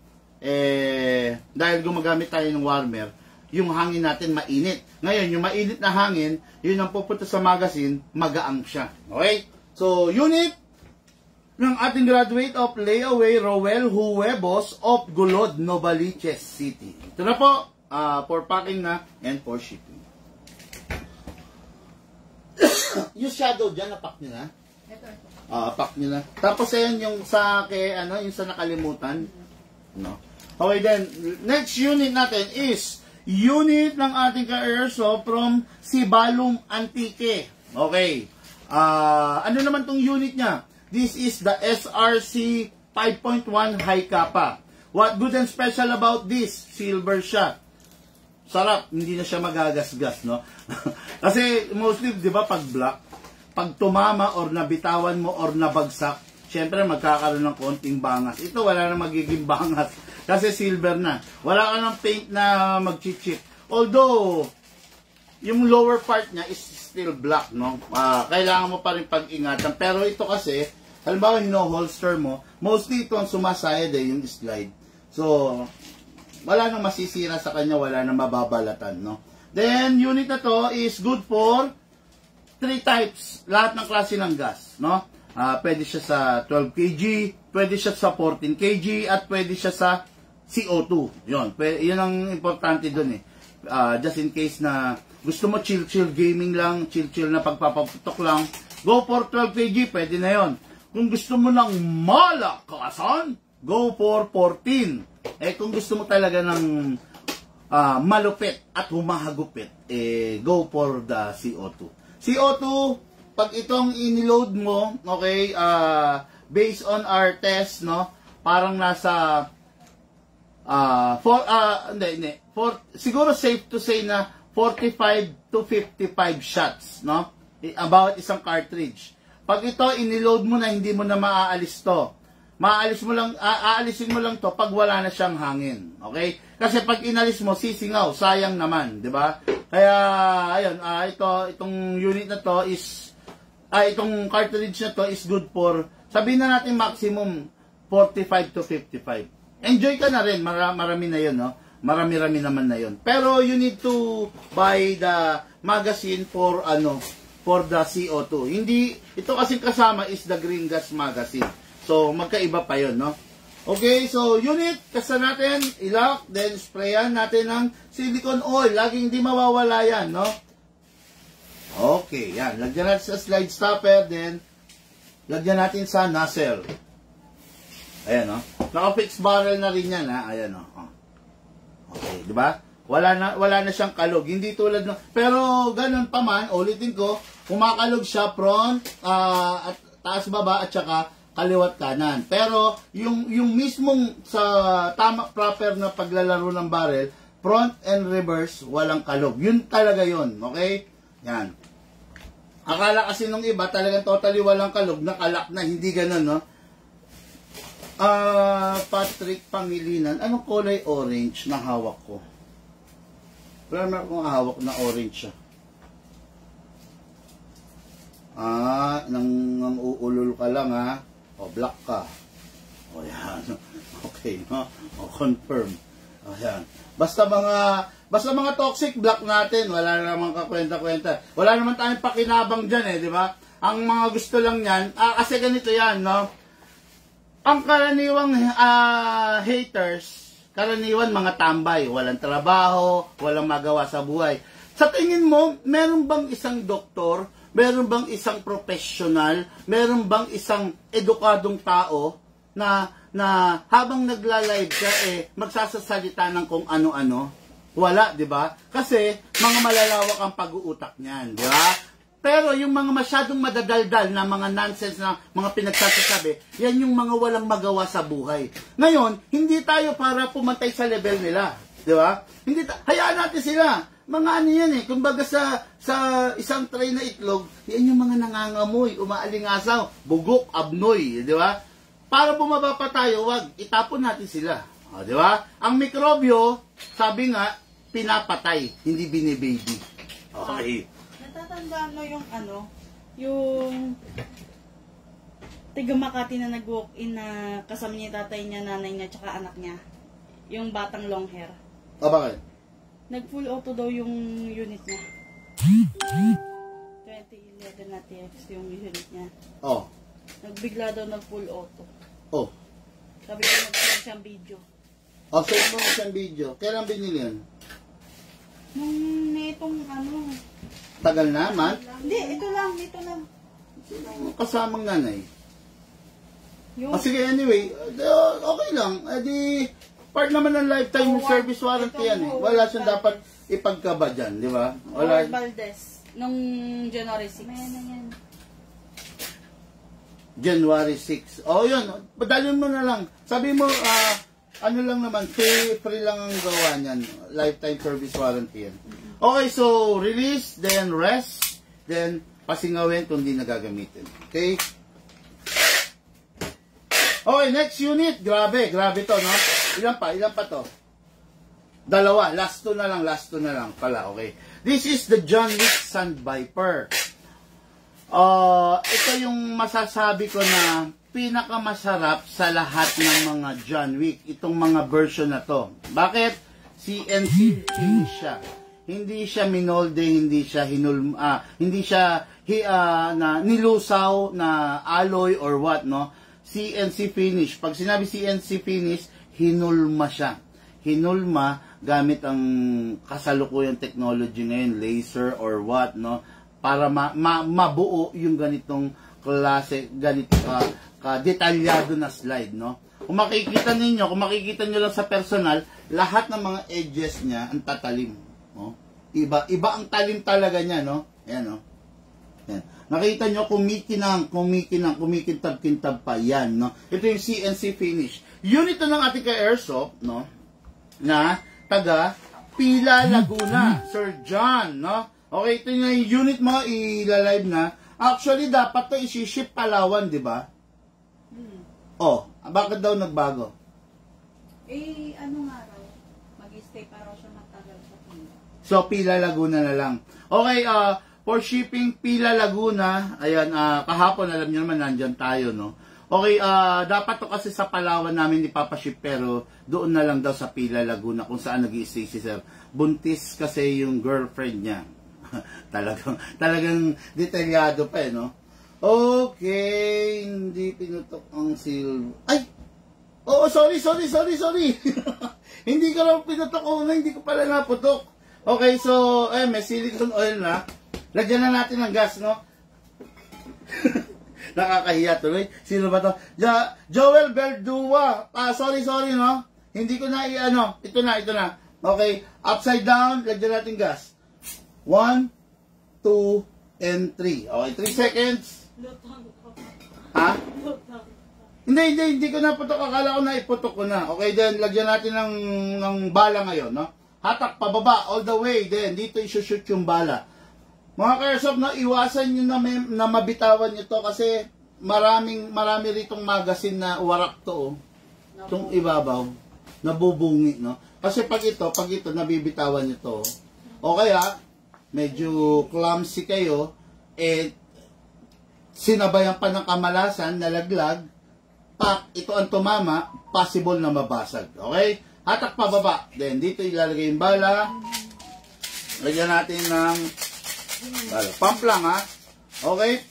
dahil gumagamit tayo ng warmer, yung hangin natin mainit. Ngayon, yung mainit na hangin, yun ang pupunta sa magazine, magaang siya. Okay? So, unit ng ating graduate of Layaway Roel Huevos of Gulod, Novaliches City. Ito na po, for packing na and for shipping. Yung shadow dyan, napak nyo na? Ito. Pack nyo na. Tapos ayan yung sa yung sa nakalimutan. No? Okay, then, next unit natin is unit ng ating ka-airsoft from Sibalum Antique. Okay. Ano naman tong unit niya? This is the SRC 5.1 high kappa. What good and special about this? Silver siya. Sarap, hindi na siya magagasgas, no? Kasi mostly, di ba, pag black, pag tumama or nabitawan mo or nabagsak, syempre magkakaroon ng konting bangas. Ito, wala na magiging bangas. Kasi silver na. Wala ka ng paint na mag-chip. Although, yung lower part niya is still black, no? Kailangan mo pa rin pag-ingatan. Pero ito kasi, halimbawa, holster mo, mostly ito ang sumasayad yung slide. So, wala nang masisira sa kanya, wala nang mababalatan, no? Then, unit na to is good for 3 types, lahat ng klase ng gas, no? Pwede siya sa 12 kg, pwede siya sa 14 kg, at pwede siya sa CO2. Yun ang importante dun eh. Just in case na gusto mo chill gaming lang, chill na pagpapaputok lang, go for 12 kg, pwede na yon. Kung gusto mo ng malakasan, go for 14. Kung gusto mo talaga ng malupit at humahagupit, go for the CO2. CO2, pag itong iniload mo, okay, based on our test, no, parang nasa siguro safe to say na 45 to 55 shots, no? About isang cartridge. Pag ito iniload mo na, hindi mo na maaalis to. Aalisin mo lang to pag wala na siyang hangin. Okay? Kasi pag inalis mo, sisingaw, sayang naman, 'di ba? Kaya ayun, itong unit na to is itong cartridge na to is good for, sabihin na natin maximum 45 to 55. Enjoy ka na rin, marami na 'yon, no? Marami-rami naman na 'yon. Pero you need to buy the magazine for the CO2. Hindi ito kasi kasama is the green gas magazine. So, magkaiba pa yun, no? Okay, so, unit, kasa natin, ilock, then sprayan natin ng silicone oil. Laging hindi mawawala yan, no? Okay, yan. Lagyan natin sa slide stopper, then, lagyan natin sa nozzle. Ayan, no? Naka-fix barrel na rin yan, ha? Ayan, no? Okay, di ba? Wala na siyang kalog. Hindi tulad ng, pero, ganun pa man, ulitin ko, kumakalog siya front, at taas baba, at saka, kaliwat kanan. Pero yung mismong sa proper na paglalaro ng barrel, front and reverse, walang kalog. Yun talaga yun. Okay? Yan. Akala kasi nung iba, talagang totally walang kalog, nakalak na, hindi ganun, no? Patrick Pangilinan, anong kulay orange na hawak ko? Wala na akong hawak na orange siya. Nang uulol ka lang, ha? O, black ka. O, yan. Okay, no? O, confirm. O, yan. Basta mga toxic, black natin. Wala namang kakwenta-kwenta. Wala naman tayong pakinabang dyan, di ba? Ang mga gusto lang yan, kasi ganito yan, no? Ang karaniwang haters, karaniwan mga tambay. Walang trabaho, walang magawa sa buhay. Sa tingin mo, meron bang isang doktor, meron bang isang professional, meron bang isang edukadong tao na habang nagla-live ka, magsasasalita ng kung ano-ano? Wala, di ba? Kasi mga malalawak ang pag-uutak niyan, di ba? Pero yung mga masyadong madadaldal na mga nonsense na mga pinagsasasabi, yan yung mga walang magawa sa buhay. Ngayon, hindi tayo para pumantay sa level nila, di ba? Hayaan natin sila. Mga ano yan kumbaga sa isang tray na itlog, yan yung mga nangangamoy, umaalingasaw, bugok, abnoy, di ba? Para bumaba pa tayo, wag, itapon natin sila. Di ba? Ang mikrobyo, sabi nga, pinapatay, hindi binibaby. Okay. Natatandaan mo yung yung tiga Makati na nag-walk-in na kasama niya tatay niya, nanay niya, tsaka anak niya. Yung batang long hair. Bakit? Nag-full auto daw yung unit niya. 2011 na TX yung unit niya. Oh. Nagbigla daw nag-full auto. Oh. Sabi ko nag-send siyang video. Send mo siyang video. Kailan binili yan? Nung itong Tagal na, man? Hindi, ito lang. Kasamang nanay. Yung, Sige, anyway, okay lang. Part naman ng lifetime service warranty yan Wala siyang dapat ipagkaba dyan, di ba? Wala. Valdez, nung January 6. Ayan na yan. January 6. O yun, padalhin mo na lang. Sabi mo, ano lang naman, free lang ang gawa niyan. Lifetime service warranty yan. Okay, so release, then rest, then pasingawin kung di nagagamitin. Okay? Okay, next unit. Grabe to, no? Ilan pa to? Dalawa. Last two na lang pala. Okay. This is the John Wick Sand Viper. Ito yung masasabi ko na pinakamasarap sa lahat ng mga John Wick. Itong mga version na to. Bakit? CNC finish siya. Hindi siya minolde, hindi siya nilusaw na alloy or what, no? CNC finish. Pag sinabi CNC finish, hinulma siya. Hinulma gamit ang kasalukuyang technology ngayon, laser or what, no? Para mabuo yung ganitong klase, ganito detalyado na slide, no? Kung makikita nyo lang sa personal, lahat ng mga edges niya ang tatalim, no? Iba ang talim talaga niya, no? Ayan, no? Ayan. Nakita nyo, kumikintab-kintab pa yan, no? Ito yung CNC finish. Yun ito ng ating ka-airsoft, no? Na taga Pila, Laguna, Sir John, no? Okay, ito yung unit mo, ilalive na. Actually, dapat to isi-ship Palawan, di ba? Oh, bakit daw nagbago? Ano nga raw? Mag-stay pa raw siya matagal sa Pila. So, Pila, Laguna na lang. Okay, for shipping, Pila, Laguna, ayan, kahapon, alam niyo naman, nandyan tayo, no? Okay, dapat to kasi sa Palawan namin ipapaship, pero doon na lang daw sa Pila, Laguna, kung saan nag-i-stay si Sir. Buntis kasi yung girlfriend niya. talagang detalyado pa, no? Okay, hindi pinutok ang silver. Ay! Oh, sorry. Hindi ko lang pinutok. Hindi ko pala naputok. Okay, so, may silicone oil na. Lagyan na natin ng gas, no? Nakakahiya tuloy. Sino ba to? Joel Verdua. Sorry, no? Hindi ko na Ito na. Okay, upside down. Lagyan natin gas. 1, 2, and 3. Okay, 3 seconds. Ha? Hindi ko naputok. Akala ko na iputok ko na. Okay, then lagyan natin ng bala ngayon, no? Hatak pababa all the way. Then dito i-shoot yung bala. Mga ka-airsoft, no, iwasan nyo na mabitawan nyo to kasi marami ritong magazine na warak to, oh. Itong ibabaw, nabubungi, no? Kasi pag ito nabibitawan nyo to. O kaya, medyo clumsy kayo, sinabayan pa ng kamalasan, nalaglag, ito ang tumama, possible na mabasag. Okay? Hatak pababa. Then, dito ilalagay yung bala. Lagyan natin ng bala. Pump lang, ha? Okay?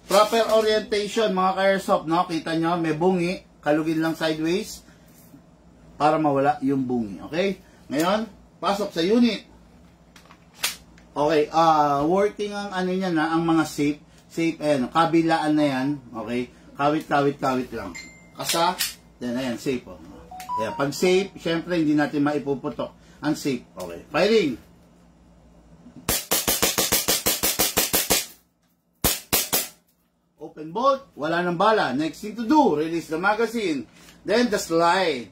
Proper orientation, mga ka-airsoft, no? Kita nyo, may bungi. Kalugin lang sideways para mawala yung bungi. Okay? Ngayon, pasok sa unit. Okay, working ang niya na, ang mga safe, kabilaan na yan, okay, kawit lang. Kasa, then ayan, safe, oh. Kaya pag safe, syempre hindi natin maipuputok ang safe. Okay, firing. Open bolt, wala ng bala. Next thing to do, release the magazine, then the slide,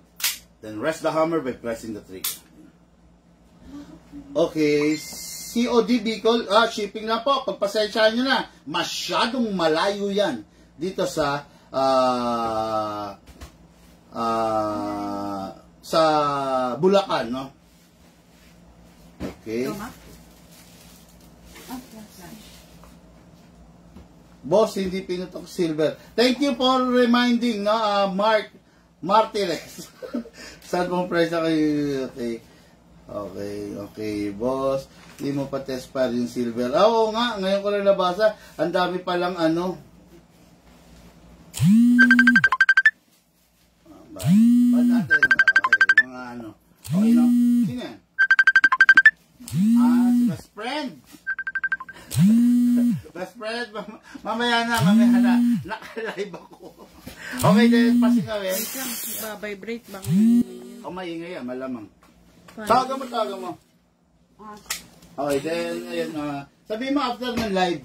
then rest the hammer by pressing the trigger. Okay, COD Bicol, shipping na po. Pagpasensyahan nyo na. Masyadong malayo yan. Dito sa Bulacan, no? Okay. Boss, hindi pinutok silver. Thank you for reminding, no? Mark Martires. Saan pong presyo kayo? Okay, boss. Hindi mo pa test pa rin silver. Oo nga, ngayon ko lang nabasa. Ang dami palang Ba't natin? Okay, mga Okay, no? Sino yan? Si best friend. Best friend, mamaya na. Naka-live ako. Okay, then pasingawin. Vibrate ba? Maingay yan, malamang. Tawagan mo. Okay, then, ayan, Sabihin mo after ng live.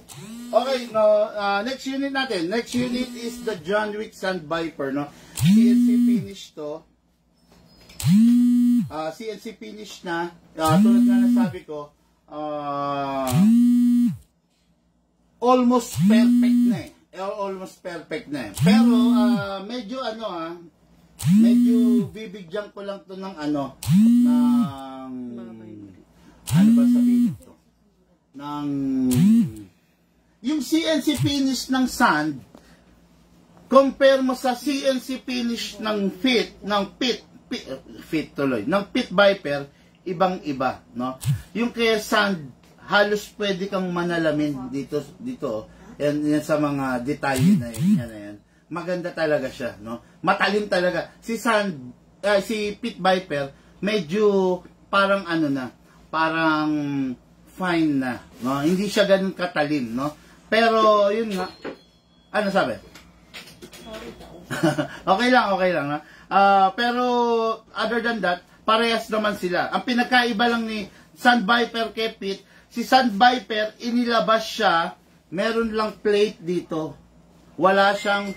Okay, no, next unit natin. Next unit is the John Wick Sand Viper, no? CNC finish to. CNC finish na. Tulad nga nasabi ko, almost perfect na eh. Almost perfect na eh. Pero, medyo medyo bibigyan ko lang to ng ano ba sabihin ito? Yung CNC finish ng sand, compare mo sa CNC finish ng Pit Viper, ibang-iba, no? Yung kaya sand, halos pwede kang manalamin dito. Yan sa mga detalye na yan. Maganda talaga siya, no? Matalim talaga. Si Pit Viper, medyo parang parang fine na, no? Hindi siya ganun katalim, no? Pero yun nga, ano sabi? okay lang, no? Pero other than that, parehas naman sila. Ang pinagkaiba lang ni Sand Viper kay Pit, si Sand Viper inilabas siya, meron lang plate dito. Wala siyang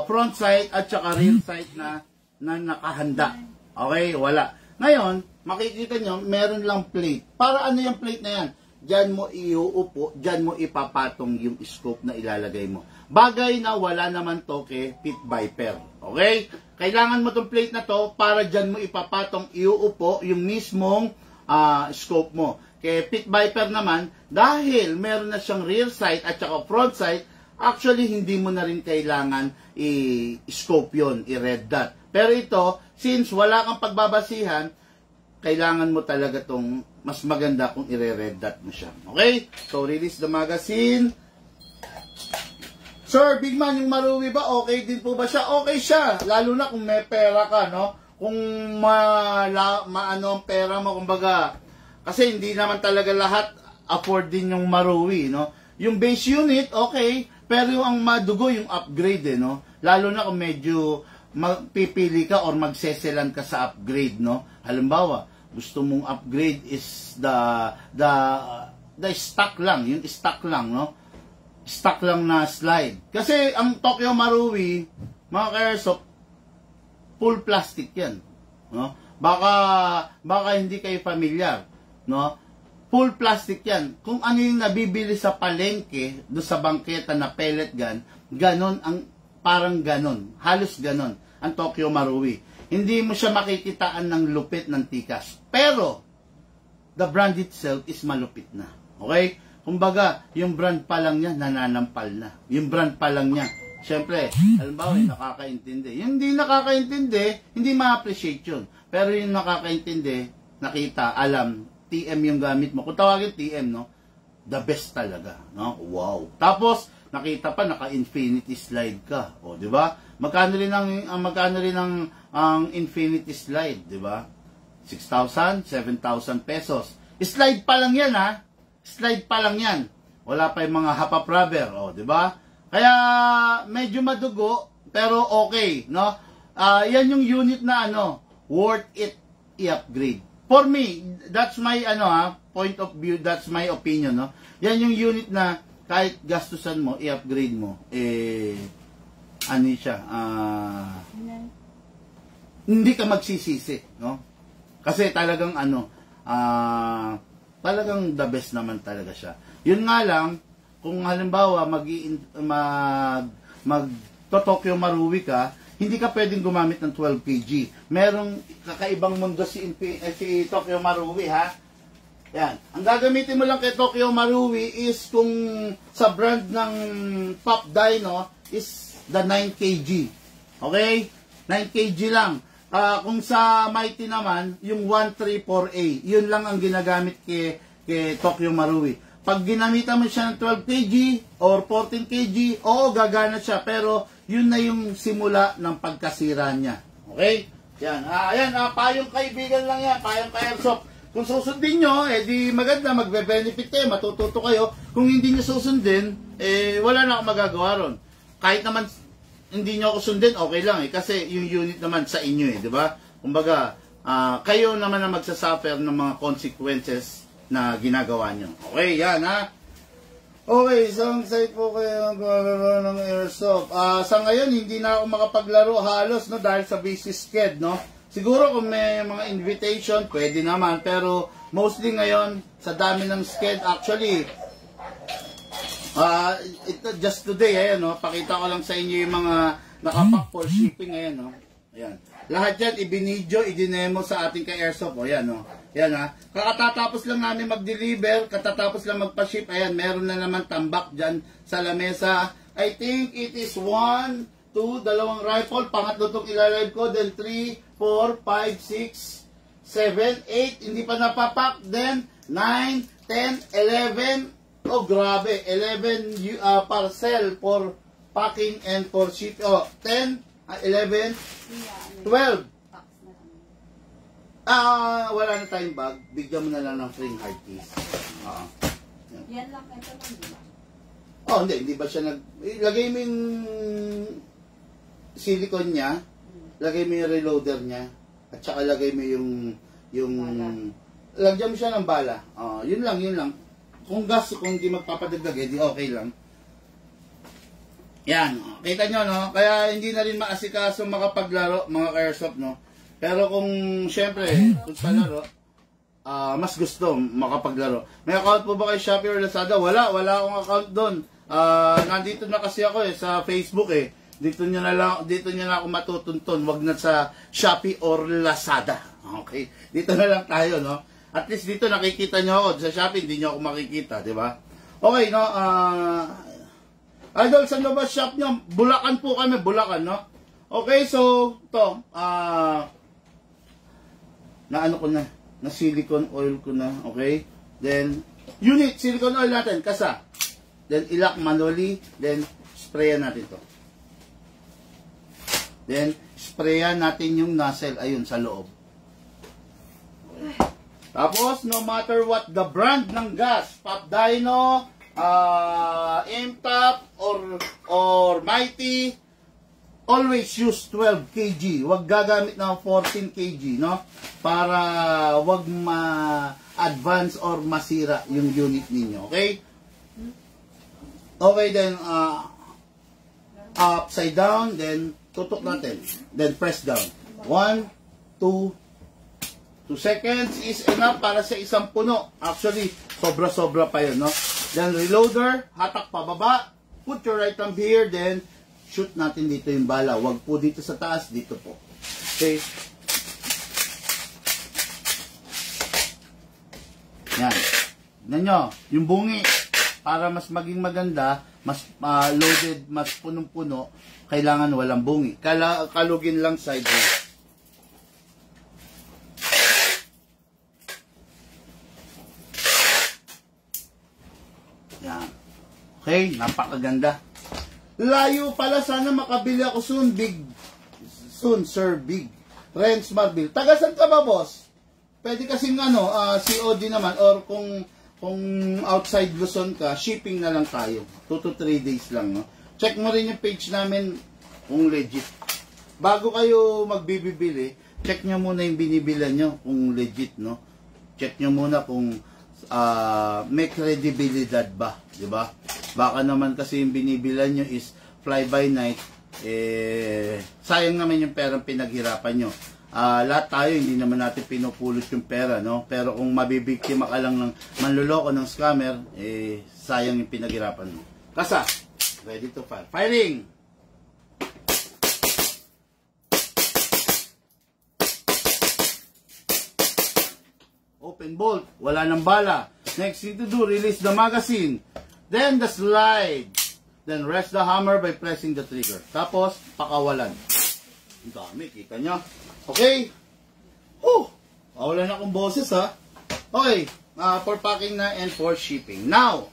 front sight at saka rear sight na nakahanda. Okay, wala. Ngayon, makikita nyo, meron lang plate. Para ano yung plate na yan? Diyan mo iuupo, diyan mo ipapatong yung scope na ilalagay mo. Bagay na wala naman to kay Pit Viper. Okay? Kailangan mo tong plate na to para diyan mo ipapatong, iuupo yung mismong scope mo. Kay Pit Viper naman, dahil meron na siyang rear sight at saka front sight, actually hindi mo na rin kailangan i-scope yun, i-red dot. Pero ito, since wala kang pagbabasihan, kailangan mo talaga tong mas maganda kung i-red dot mo siya. Okay? So, release the magazine. Sir, Big Man, yung Marui ba? Okay din po ba siya? Okay siya. Lalo na kung may pera ka, no? Kung maano ang pera mo, kumbaga. Kasi hindi naman talaga lahat afford din yung Marui, no? Yung base unit, okay. Pero yung ang madugo, yung upgrade, no? Lalo na kung medyo magpipili ka or magseselan ka sa upgrade, no? Halimbawa, gusto mong upgrade is the stock lang, yung stock lang, no? Stock lang na slide. Kasi ang Tokyo Marui, mga ka-airsoft, full plastic yan, no? Baka hindi kayo familiar, no? Full plastic yan. Kung ano yung nabibili sa palengke, do sa bangketa na pellet gun, ganon ang parang ganon, halos ganon ang Tokyo Marui. Hindi mo siya makikitaan ng lupit ng tikas. Pero, the brand itself is malupit na. Okay? Kumbaga, yung brand pa lang niya, nananampal na. Yung brand pa lang niya. Siyempre, halimbawa, yung nakakaintindi. Yung hindi nakakaintindi, hindi ma-appreciate yun. Pero yung nakakaintindi, nakita, alam, TM yung gamit mo. Kung tawagin TM, no? The best talaga, no? Wow. Tapos, nakita pa, naka-infinity slide ka. O, di ba? Magkano rin ang infinity slide, di ba? 6,000, 7,000 pesos. Slide pa lang yan, ha? Slide pa lang yan. Wala pa yung mga hapa rubber, o, di ba? Kaya, medyo madugo, pero okay, no? Yan yung unit na, worth it i-upgrade. For me, that's my, point of view, that's my opinion, no? Yan yung unit na, kahit gastusan mo, i-upgrade mo, hindi ka magsisisi, no? Kasi talagang talagang the best naman talaga siya. Yun nga lang, kung halimbawa Tokyo Marui ka, hindi ka pwedeng gumamit ng 12 kg. Merong kakaibang mundo si Tokyo Marui, ha? Yan. Ang gagamitin mo lang kay Tokyo Marui is kung sa brand ng Pop Dino is the 9 kg. Okay? 9 kg lang. Kung sa Mighty naman, yung 134A. Yun lang ang ginagamit kay Tokyo Marui. Pag ginamitan mo siya ng 12 kg or 14 kg, oo, gagana siya. Pero yun na yung simula ng pagkasira niya. Okay? Yan. Payong kaibigan lang yan. Payong ka-airsoft. Kung susundin nyo, di maganda, magbe-benefit kayo, matututo kayo. Kung hindi nyo susundin, wala na akong magagawa ron. Kahit naman hindi nyo ako sundin, okay lang kasi yung unit naman sa inyo di ba? Kumbaga, kayo naman na magsasuffer ng mga consequences na ginagawa nyo. Okay, yan ha. Okay, isang site po kayo maglaro ng airsoft. Sa ngayon, hindi na ako makapaglaro halos, no, dahil sa busy schedule, no. Siguro kung may mga invitation, pwede naman. Pero mostly ngayon, sa dami ng schedule, actually, just today, ayan, no, pakita ko lang sa inyo yung mga nakapack for shipping, ayan, no. Ayan. Lahat yan, ibinidyo, idinemo sa ating ka-airsoft. O, yan, no. Yan, ha. Katatapos lang namin mag-deliver, katatapos lang magpa-ship. Ayan, meron na naman tambak dyan sa lamesa. I think it is 1, 2, dalawang rifle. Pangatlo itong ilalive ko. Then 3, 4, 5, 6, 7, 8. Hindi pa napapak. Then 9, 10, 11. Oh, grabe. 11 parcel for packing and for ship. Oh, 10, 11, 12. Wala na tayong bag. Bigyan mo na lang ng free hard case. Yan lang, ito lang, di ba? Oh, hindi ba siya lagay mo yung silicone niya, lagay mo yung reloader niya, at saka lagay mo yung lagyan mo siya ng bala. Yun lang. Kung hindi magpapadagdag, di okay lang. Yan, kita nyo, no? Kaya hindi na rin maasikaso makapaglaro, mga ka-airsoft, no? Pero kung, syempre, kung sa laro, mas gusto makapaglaro. May account po ba kay Shopee or Lazada? Wala akong account doon. Nandito na kasi ako sa Facebook Dito niya na ako matutuntun. Wag na sa Shopee or Lazada. Okay? Dito na lang tayo, no? At least dito nakikita niyo ako. Sa Shopee, hindi niyo ako makikita, di ba? Okay, no? Idol, sa labas shop nyo, Bulacan po kami, Bulacan, no? Okay, so, to, na silicone oil ko na, okay? Then, unit, silicone oil natin, kasa. Then, ilak manually, then, sprayan natin to. Then, sprayan natin yung nozzle, ayun, sa loob. Tapos, no matter what the brand ng gas, Pop Dino, Imtap or Mighty, always use 12 kg. Huwag gagamit ng 14 kg, no? Para wag ma-advance or masira yung unit ninyo, okay? Okay, then upside down, then tutok natin. Then press down. 1, 2 seconds is enough para sa isang puno. Actually, sobra-sobra pa yun, no? Then reloader, hatak pababa, put your right thumb here, then shoot natin dito yung bala. Huwag po dito sa taas, dito po. Okay? Yan. Tignan nyo, yung bungi, para mas maging maganda, mas loaded, mas punong-puno, kailangan walang bungi. Kalugin lang sideways. Yan. Okay, napakaganda. Layo pala, sana makabili ako soon, Sir Big. Renz Marbil. Tagasan ka ba, boss? Pwede kasing COD naman, or kung outside Luzon ka, shipping na lang tayo. 2 to 3 days lang, no? Check mo rin yung page namin kung legit. Bago kayo magbibili, check nyo muna yung binibilan nyo kung legit, no? Check nyo muna kung may credibilidad ba, di ba? Baka naman kasi yung binibilan nyo is fly by night, sayang naman yung perang pinaghirapan nyo. Lahat tayo, hindi naman natin pinupulot yung pera, no? Pero kung mabibiktima ka lang ng manluloko ng scammer, sayang yung pinaghirapan mo. Kasa, ready to fire. Firing! Open bolt, wala ng bala. Next thing to do, release the magazine. Then the slide. Then rest the hammer by pressing the trigger. Tapos, pakawalan. Ang dami, kita nyo. Okay. Wala na akong boses, ha. Okay, for packing na and for shipping. Now,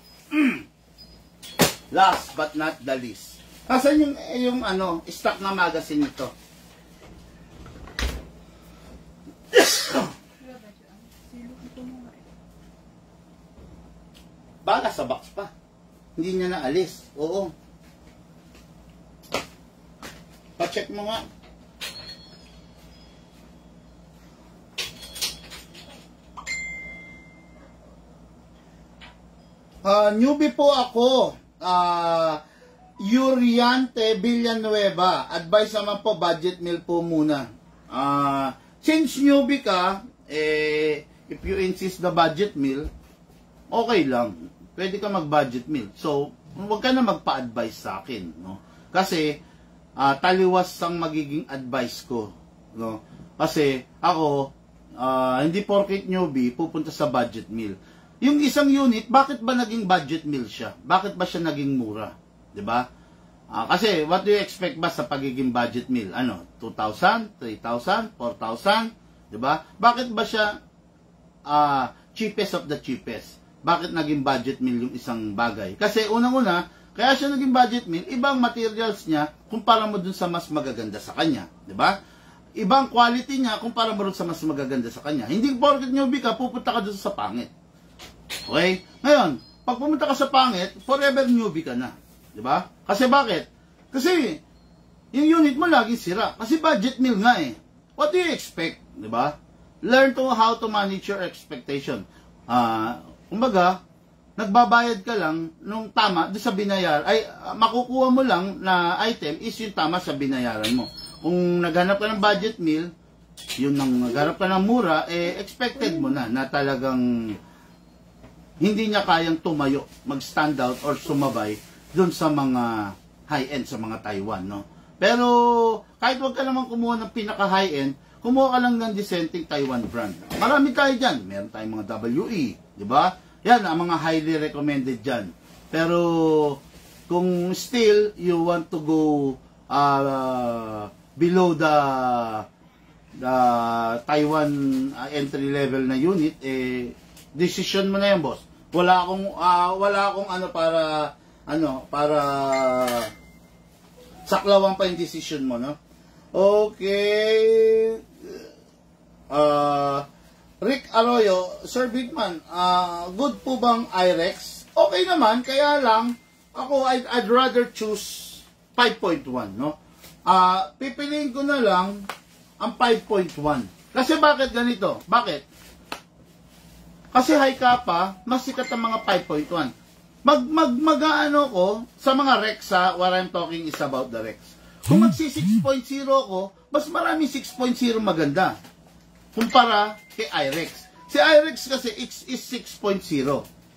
last but not the least. Asan yung stock na magazine nito? Bala sa box pa. Hindi niya naalis. Oo. Pa-check mo nga. Newbie po ako. Yuriante Villanueva. Advice naman po, budget meal po muna. Since newbie ka, if you insist the budget meal, okay lang. Pwede ka mag-budget meal. So, huwag ka na magpa-advise sa akin. No? Kasi, taliwas ang magiging advice ko. No? Kasi, ako, hindi porket newbie, pupunta sa budget meal. Yung isang unit, bakit ba naging budget meal siya? Bakit ba siya naging mura? 'Di ba? Kasi, what do you expect ba sa pagiging budget meal? 2,000, 3,000, 4,000? 'Di ba? Bakit ba siya cheapest of the cheapest? Bakit naging budget meal yung isang bagay? Kasi unang-una, kaya siya naging budget meal, ibang materials niya kumpara mo dun sa mas magaganda sa kanya. 'Di ba? Ibang quality niya kumpara mo dun sa mas magaganda sa kanya. Hindi porket newbie ka, pupunta ka dun sa pangit. Okay? Ngayon, pag pumunta ka sa pangit, forever newbie ka na. 'Di ba? Kasi bakit? Kasi yung unit mo laging sira. Kasi budget meal nga eh. What do you expect? 'Di ba? Learn how to manage your expectation. Kumbaga, nagbabayad ka lang nung tama doon sa binayaran. Ay, makukuha mo lang na item is yung tama sa binayaran mo. Kung naghanap ka ng budget meal, yun nang naghanap ka ng mura, expected mo na talagang hindi niya kayang tumayo, mag-stand out or sumabay doon sa mga high-end, sa mga Taiwan, no? Pero, kahit wag ka naman kumuha ng pinaka-high-end, kumuha ka lang ng dissenting Taiwan brand. Marami tayo dyan. Meron tayong mga WE, di ba? Yan, ang mga highly recommended dyan. Pero, kung still, you want to go below the Taiwan entry level na unit, decision mo na yan, boss. Wala akong para saklawan pa yung decision mo, no? Okay. Rick Arroyo, Sir Bigman, good po bang IREX? Okay naman, kaya lang, ako, I'd rather choose 5.1, no? Pipiliin ko na lang ang 5.1. Kasi bakit ganito? Bakit? Kasi high kappa, mas sikat ang mga 5.1. Mag-ano ko sa mga Rex, what I'm talking is about the Rex. Kung magsi 6.0 ko, mas marami 6.0 maganda kumpara kay IREX. Si IREX kasi is 6.0,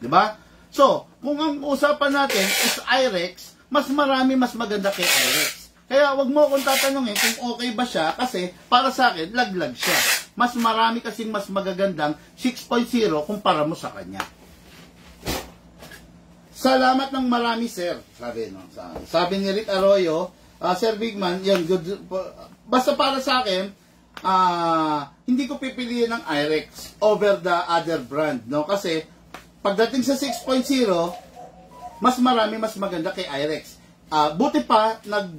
di ba? So, kung ang usapan natin is IREX, mas marami mas maganda kay IREX. Kaya wag mo akong tatanungin kung okay ba siya kasi para sa akin, laglag siya. Mas marami kasing mas magagandang 6.0 kumpara mo sa kanya. Salamat ng marami, sir. Sabi ni Rick Arroyo, Sir Bigman, yan, good. Basta para sa akin, hindi ko pipiliin ng IREX over the other brand, no? Kasi pagdating sa 6.0, mas marami mas maganda kay IREX. Buti pa nag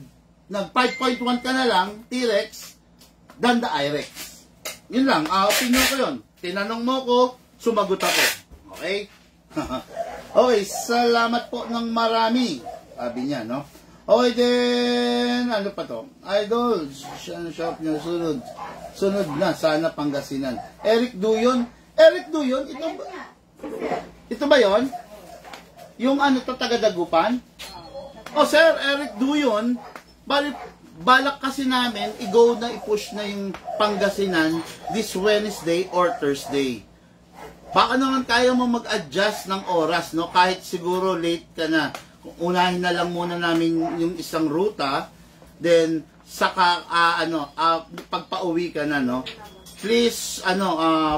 5.1 ka na lang T-Rex than the IREX. Yun lang, opinion ko yun. Tinanong mo ko, sumagot ako. Okay? Okay, salamat po ng marami. Sabi niya, no? Okay then, ano pa to? Idol, shop niya, sunod na, sana Pangasinan. Eric Duyon, ito ba yon? Yung ano to, taga-Dagupan? Oh, Sir Eric Duyon, balak kasi namin, i-go na, i-push na yung Pangasinan this Wednesday or Thursday. Baka naman kaya mo mag-adjust ng oras, no? Kahit siguro late ka na. Unahin na lang muna namin yung isang ruta, then saka pagpa-uwi ka na, no? Please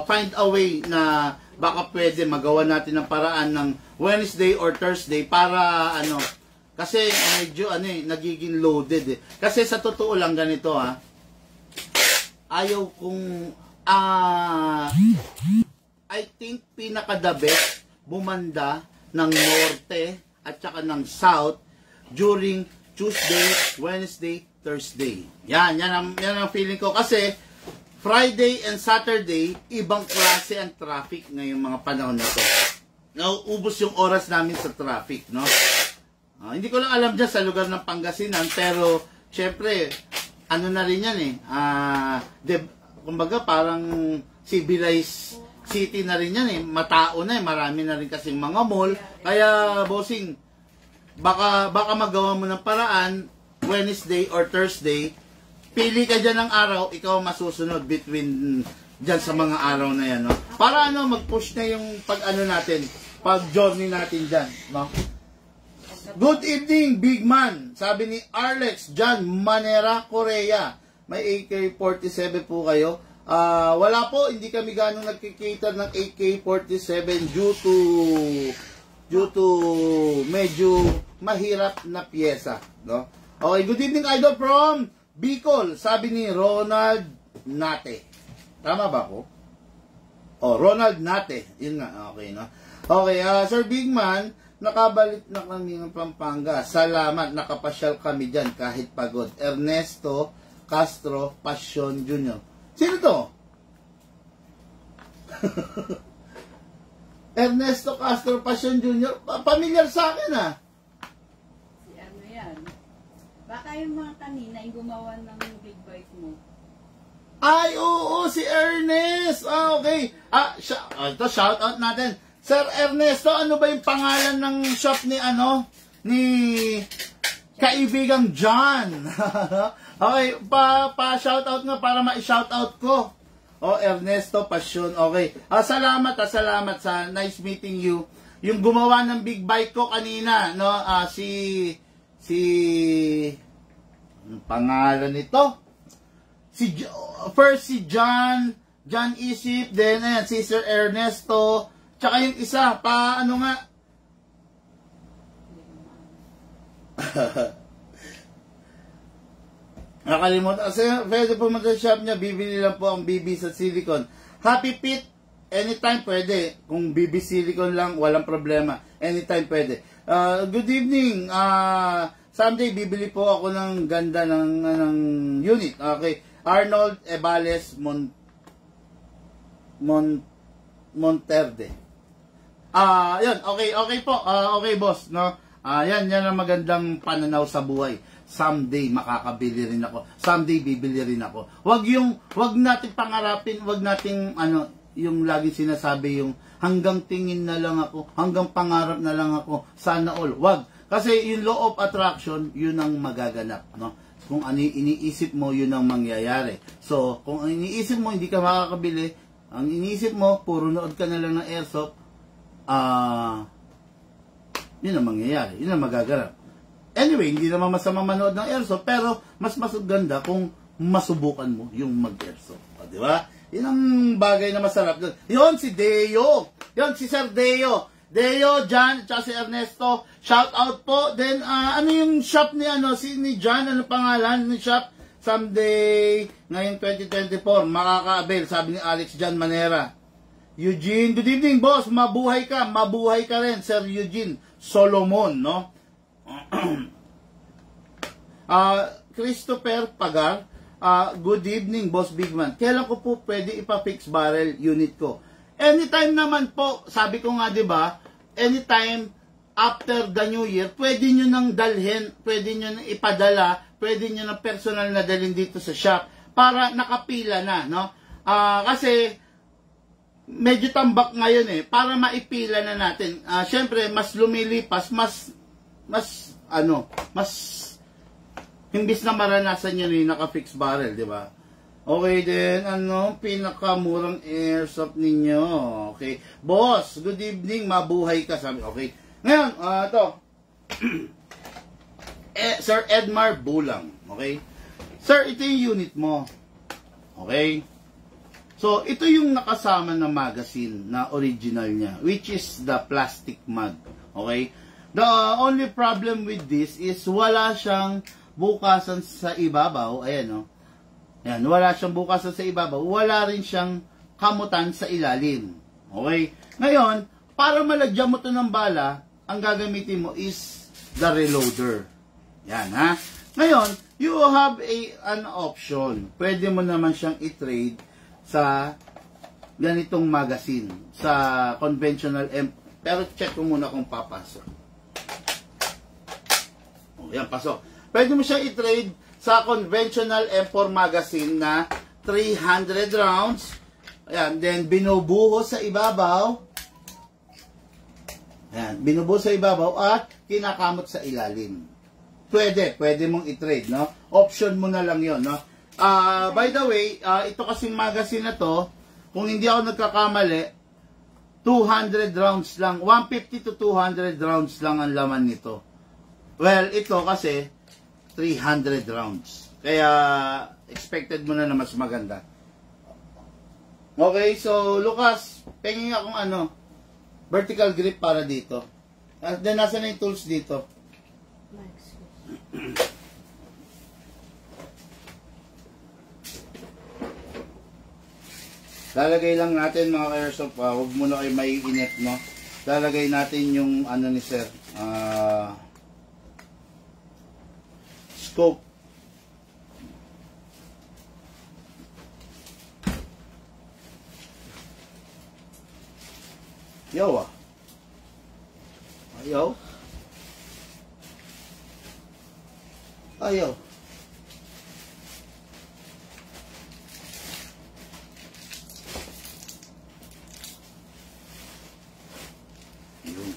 find a way na baka pwede magawa natin ng paraan ng Wednesday or Thursday para kasi medyo nagiging loaded eh. Kasi sa totoo lang ganito ayaw kong I think pinaka-the best bumanda ng norte at saka ng south during Tuesday, Wednesday, Thursday. Yan ang feeling ko kasi Friday and Saturday ibang klase ang traffic ngayong mga panahon na to. Nauubos yung oras namin sa traffic, no? Hindi ko lang alam dyan sa lugar ng Pangasinan, pero syempre ano na rin yan kumbaga parang civilized city na rin yan eh. Matao na eh. Marami na rin kasing mga mall. Kaya, bossing, baka magawa mo ng paraan, Wednesday or Thursday, pili ka dyan ng araw, ikaw masusunod between dyan sa mga araw na yan, no? Para mag-push na yung pag-journey natin dyan, no? Good evening, big man. Sabi ni Arlex John Manera, Korea. May AK-47 po kayo. Wala po, hindi kami ganong nagkikater ng AK-47 due to medyo mahirap na pyesa, no? Okay, good evening, idol from Bicol. Sabi ni Ronald Nate. Tama ba ako? Ronald Nate. Yun nga, okay, no? Okay, Sir Big Man, nakabalik na kami ng Pampanga. Salamat, nakapasyal kami dyan kahit pagod. Ernesto Castro Passion Jr. Sino to? Ernesto Castro Passion Jr. Pamilyar sa akin, Si ano yan? Baka yung mga kanina yung gumawa ng big bike mo. Ay, oo, si Ernest. Okay. Ito, shout out natin. Sir Ernesto, ano ba yung pangalan ng shop ni kaibigang John? Okay, pa-shout out nga para ma-shout out ko. Ernesto Passion. Okay. Salamat sa nice meeting you. Yung gumawa ng big bike ko kanina, no? Si anong pangalan nito? First si John Isip, then si Sir Ernesto, tsaka yung isa, nakalimutan. Kasi pwede pumunta sa shop niya, bibili lang po ang BB sa silicone. Happy Pit, anytime pwede. Kung BB silicone lang, walang problema. Anytime pwede. Good evening. Someday, bibili po ako ng ganda ng unit. Okay. Arnold Ebales Monterde. Yun, okay po. Okay, boss, no? Yan ang magandang pananaw sa buhay. Someday makakabili rin ako. Someday bibili rin ako. Wag nating pangarapin, wag nating yung lagi sinasabi yung hanggang tingin na lang ako, hanggang pangarap na lang ako, sana all. Wag. Kasi yung law of attraction, yun ang magaganap, no? Kung ano iniisip mo, yun ang mangyayari. So, kung ang iniisip mo, hindi ka makakabili, ang iniisip mo, puro nood ka na lang ng airsoft, yun ang mangyayari. Yun ang magaganap. Anyway, hindi naman masama manood ng airsoft, pero mas maganda kung masubukan mo yung mag-airsoft. Di ba? Yun ang bagay na masarap doon. Yun si Deo. Yun si Sir Deo. Deo, John, at si Ernesto. Shout out po. Then, ano yung shop ni John? Ano pangalan ng shop? Someday, ngayon 2024, makaka-avail, sabi ni Alex John Manera. Eugene, good evening, boss. Mabuhay ka. Mabuhay ka rin, Sir Eugene Solomon, no? Christopher Pagar, good evening, Boss Bigman. Kailan ko po pwede ipa-fix barrel unit ko? Anytime naman po, sabi ko nga, di ba, anytime after the New Year, pwede nyo nang dalhin, pwede nyo nang ipadala, pwede nyo nang personal na dalhin dito sa shop para nakapila na, no? Kasi, medyo tambak ngayon eh, para maipila na natin. Syempre, mas lumilipas, mas imbis na maranasan nyo yung naka-fix barrel, di ba? Okay din, pinakamurang airsoft ninyo. Okay. Boss, good evening, mabuhay ka. Sabi, okay. Ngayon, Sir Edmar Bulang. Okay. Sir, ito yung unit mo. Okay. So, ito yung nakasama na magazine na original niya, which is the plastic mag. Okay. The only problem with this is wala siyang bukasan sa ibabaw. Ayan, no? Ayan, wala siyang bukasan sa ibabaw. Wala rin siyang kamutan sa ilalim. Okay? Ngayon, para malagyan mo ito ng bala, ang gagamitin mo is the reloader. Yan, ha? Ngayon, you have an option. Pwede mo naman siyang i-trade sa ganitong magazine. Sa conventional pero check ko muna kung papasok. Yan, pasok. Pwede mo siya i-trade sa conventional M4 magazine na 300 rounds. Ayan, then binubuhos sa ibabaw. Ayan, binubuhos sa ibabaw at kinakamot sa ilalim. Pwede mong i-trade, no? Option mo na lang yon, no? By the way, ito kasing magazine na to, kung hindi ako nagkakamali, 200 rounds lang, 150 to 200 rounds lang ang laman nito. Well, ito kasi 300 rounds. Kaya expected mo na mas maganda. Okay, so Lucas, penging akong vertical grip para dito. At then nasa na yung tools dito? Lalagay lang natin mga ka-airsoft, huwag muna kayo maiinit, no? Lalagay natin yung ni sir, scope. Ayaw Ayaw. Ayaw. Yun.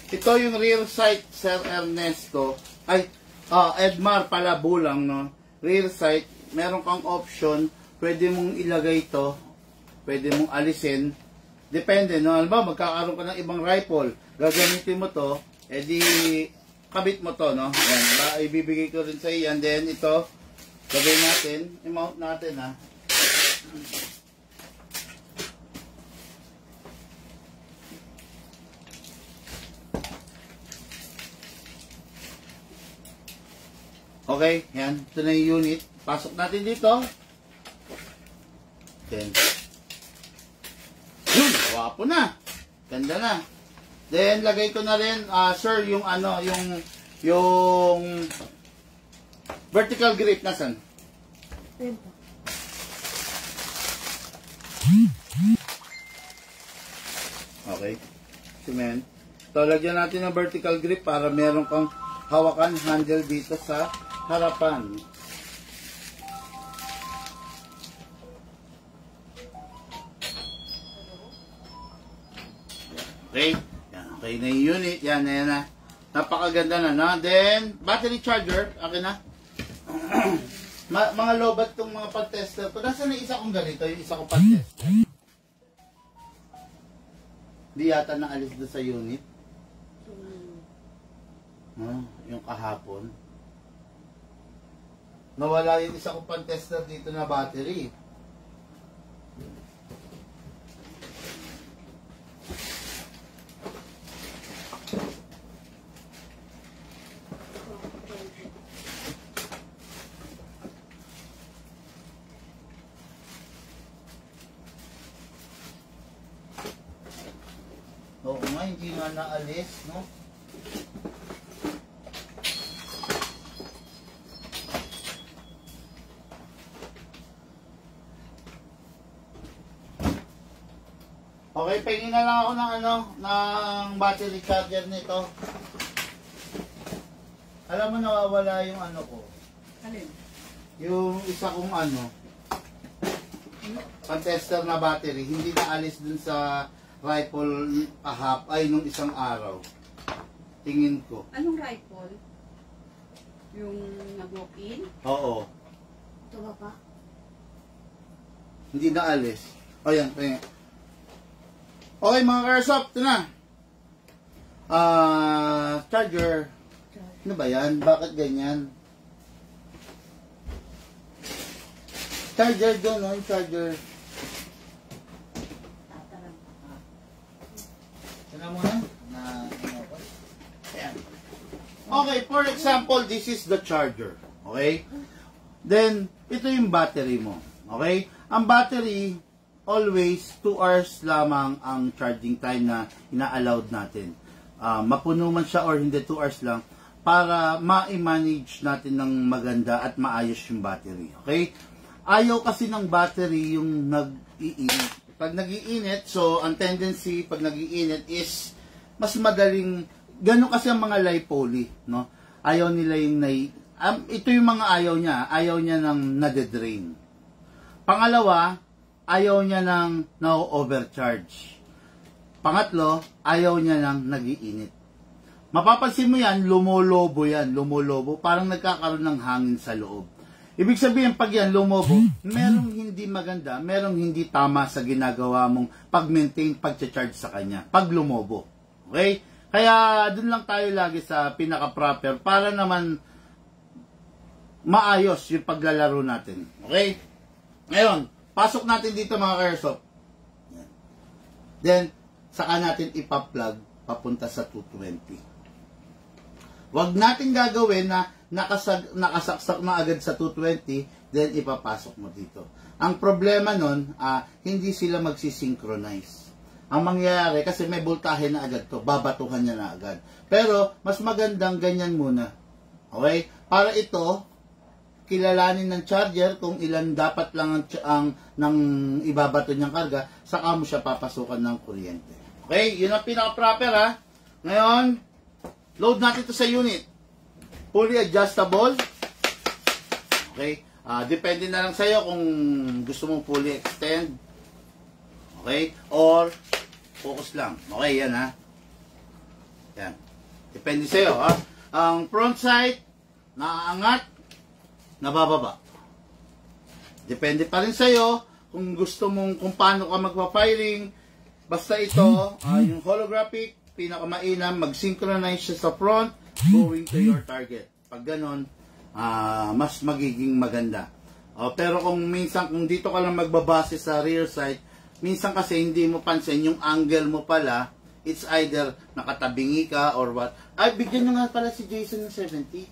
Ito yung rear sight, Sir Ernesto. Ay, Edmar pala bulang, no? Rear sight, meron kang option, pwede mong ilagay ito, pwede mong alisin. Depende, no? Alam ba, magkakaroon ka ng ibang rifle, gagamitin mo to, edi kabit mo to, no? Yan, ibibigay ko rin sa iyo. And then ito, gagawin natin, i-mount natin, ha? Okay, yan. Ito na yung unit. Pasok natin dito. Then, yun, wapo na. Ganda na. Then, lagay ko na rin, sir, yung yung vertical grip, nasan? Okay. Cement. So, lagyan natin ng vertical grip para meron kang hawakan handle dito sa harapan. Okay. Yan, okay na yung unit. Yan na. Napakaganda na, no? Then, battery charger. Akin na. Mga lobat tong mga pag-tester. Kung nasa na isa kong ganito, yung isa kong pag-tester. Hindi yata naalis doon sa unit. Yung kahapon. Nawala yung isa kong pan-tester dito na battery. Oo nga, hindi nga naalis, no? Okay, pahingin na lang ako ng battery charger nito. Alam mo, nawawala yung ko. Alin? Yung isa kong pan-tester na battery, hindi naalis dun sa rifle nung isang araw. Tingin ko. Anong rifle? Yung nag-walk-in? Oo. Ito ba pa? Hindi naalis. Ayan, tingin. Okay mga ka-airsoft, ito na. Charger. Ano ba yan? Bakit ganyan? Charger doon, no? Yung charger. Ito na muna. Ayan. Okay, for example, this is the charger. Okay? Then, ito yung battery mo. Okay? Ang battery, always 2 hours lamang ang charging time na ina-allowed natin. Mapuno man siya or hindi, 2 hours lang. para ma-manage natin ng maganda at maayos yung battery. Okay? Ayaw kasi ng battery yung nag-iinit. Pag nag-iinit, so ang tendency pag nag-iinit is mas madaling, gano'n kasi ang mga lipoly, no? Ayaw nila yung ito yung mga ayaw niya ng nade-drain. Pangalawa, ayaw niya ng na-overcharge. Pangatlo, ayaw niya ng nag-iinit. Mapapansin mo yan, lumolobo, parang nagkakaroon ng hangin sa loob. Ibig sabihin, pag yan lumobo, merong hindi maganda, merong hindi tama sa ginagawa mong pag-maintain, pag-charge sa kanya, pag lumobo. Okay? Kaya, dun lang tayo lagi sa pinaka-proper para naman maayos yung paglalaro natin. Okay? Ngayon, pasok natin dito mga ka-airsoft. Then, saka natin ipa-plug papunta sa 220. Huwag natin gagawin na nakasaksak na agad sa 220, then ipapasok mo dito. Ang problema nun, hindi sila magsisynchronize. Ang mangyayari, kasi may voltahe na agad to, babatuhan niya na agad. Pero, mas magandang ganyan muna. Okay? Para ito, kilalanin ng charger kung ilan dapat lang ang ibabato niyang karga, saka mo siya papasukan ng kuryente. Okay? Yun ang pinaka-proper ha. Ngayon, load natin ito sa unit. Fully adjustable. Okay? Depende na lang sa'yo kung gusto mong fully extend. Okay? Or, focus lang. Okay, yan ha. Yan. Depende sa'yo ha. Ang front sight, naaangat, nabababa. Depende pa rin sa'yo kung gusto mong, kung paano ka magpa-firing. Basta ito, yung holographic, pinakamainam, mag-synchronize siya sa front, going to your target. Pag ganon, mas magiging maganda. Pero kung minsan, kung dito ka lang magbabase sa rear sight, minsan kasi hindi mo pansin yung angle mo pala, it's either nakatabingi ka or what. Ay, bigyan nyo nga pala si Jason ng 70.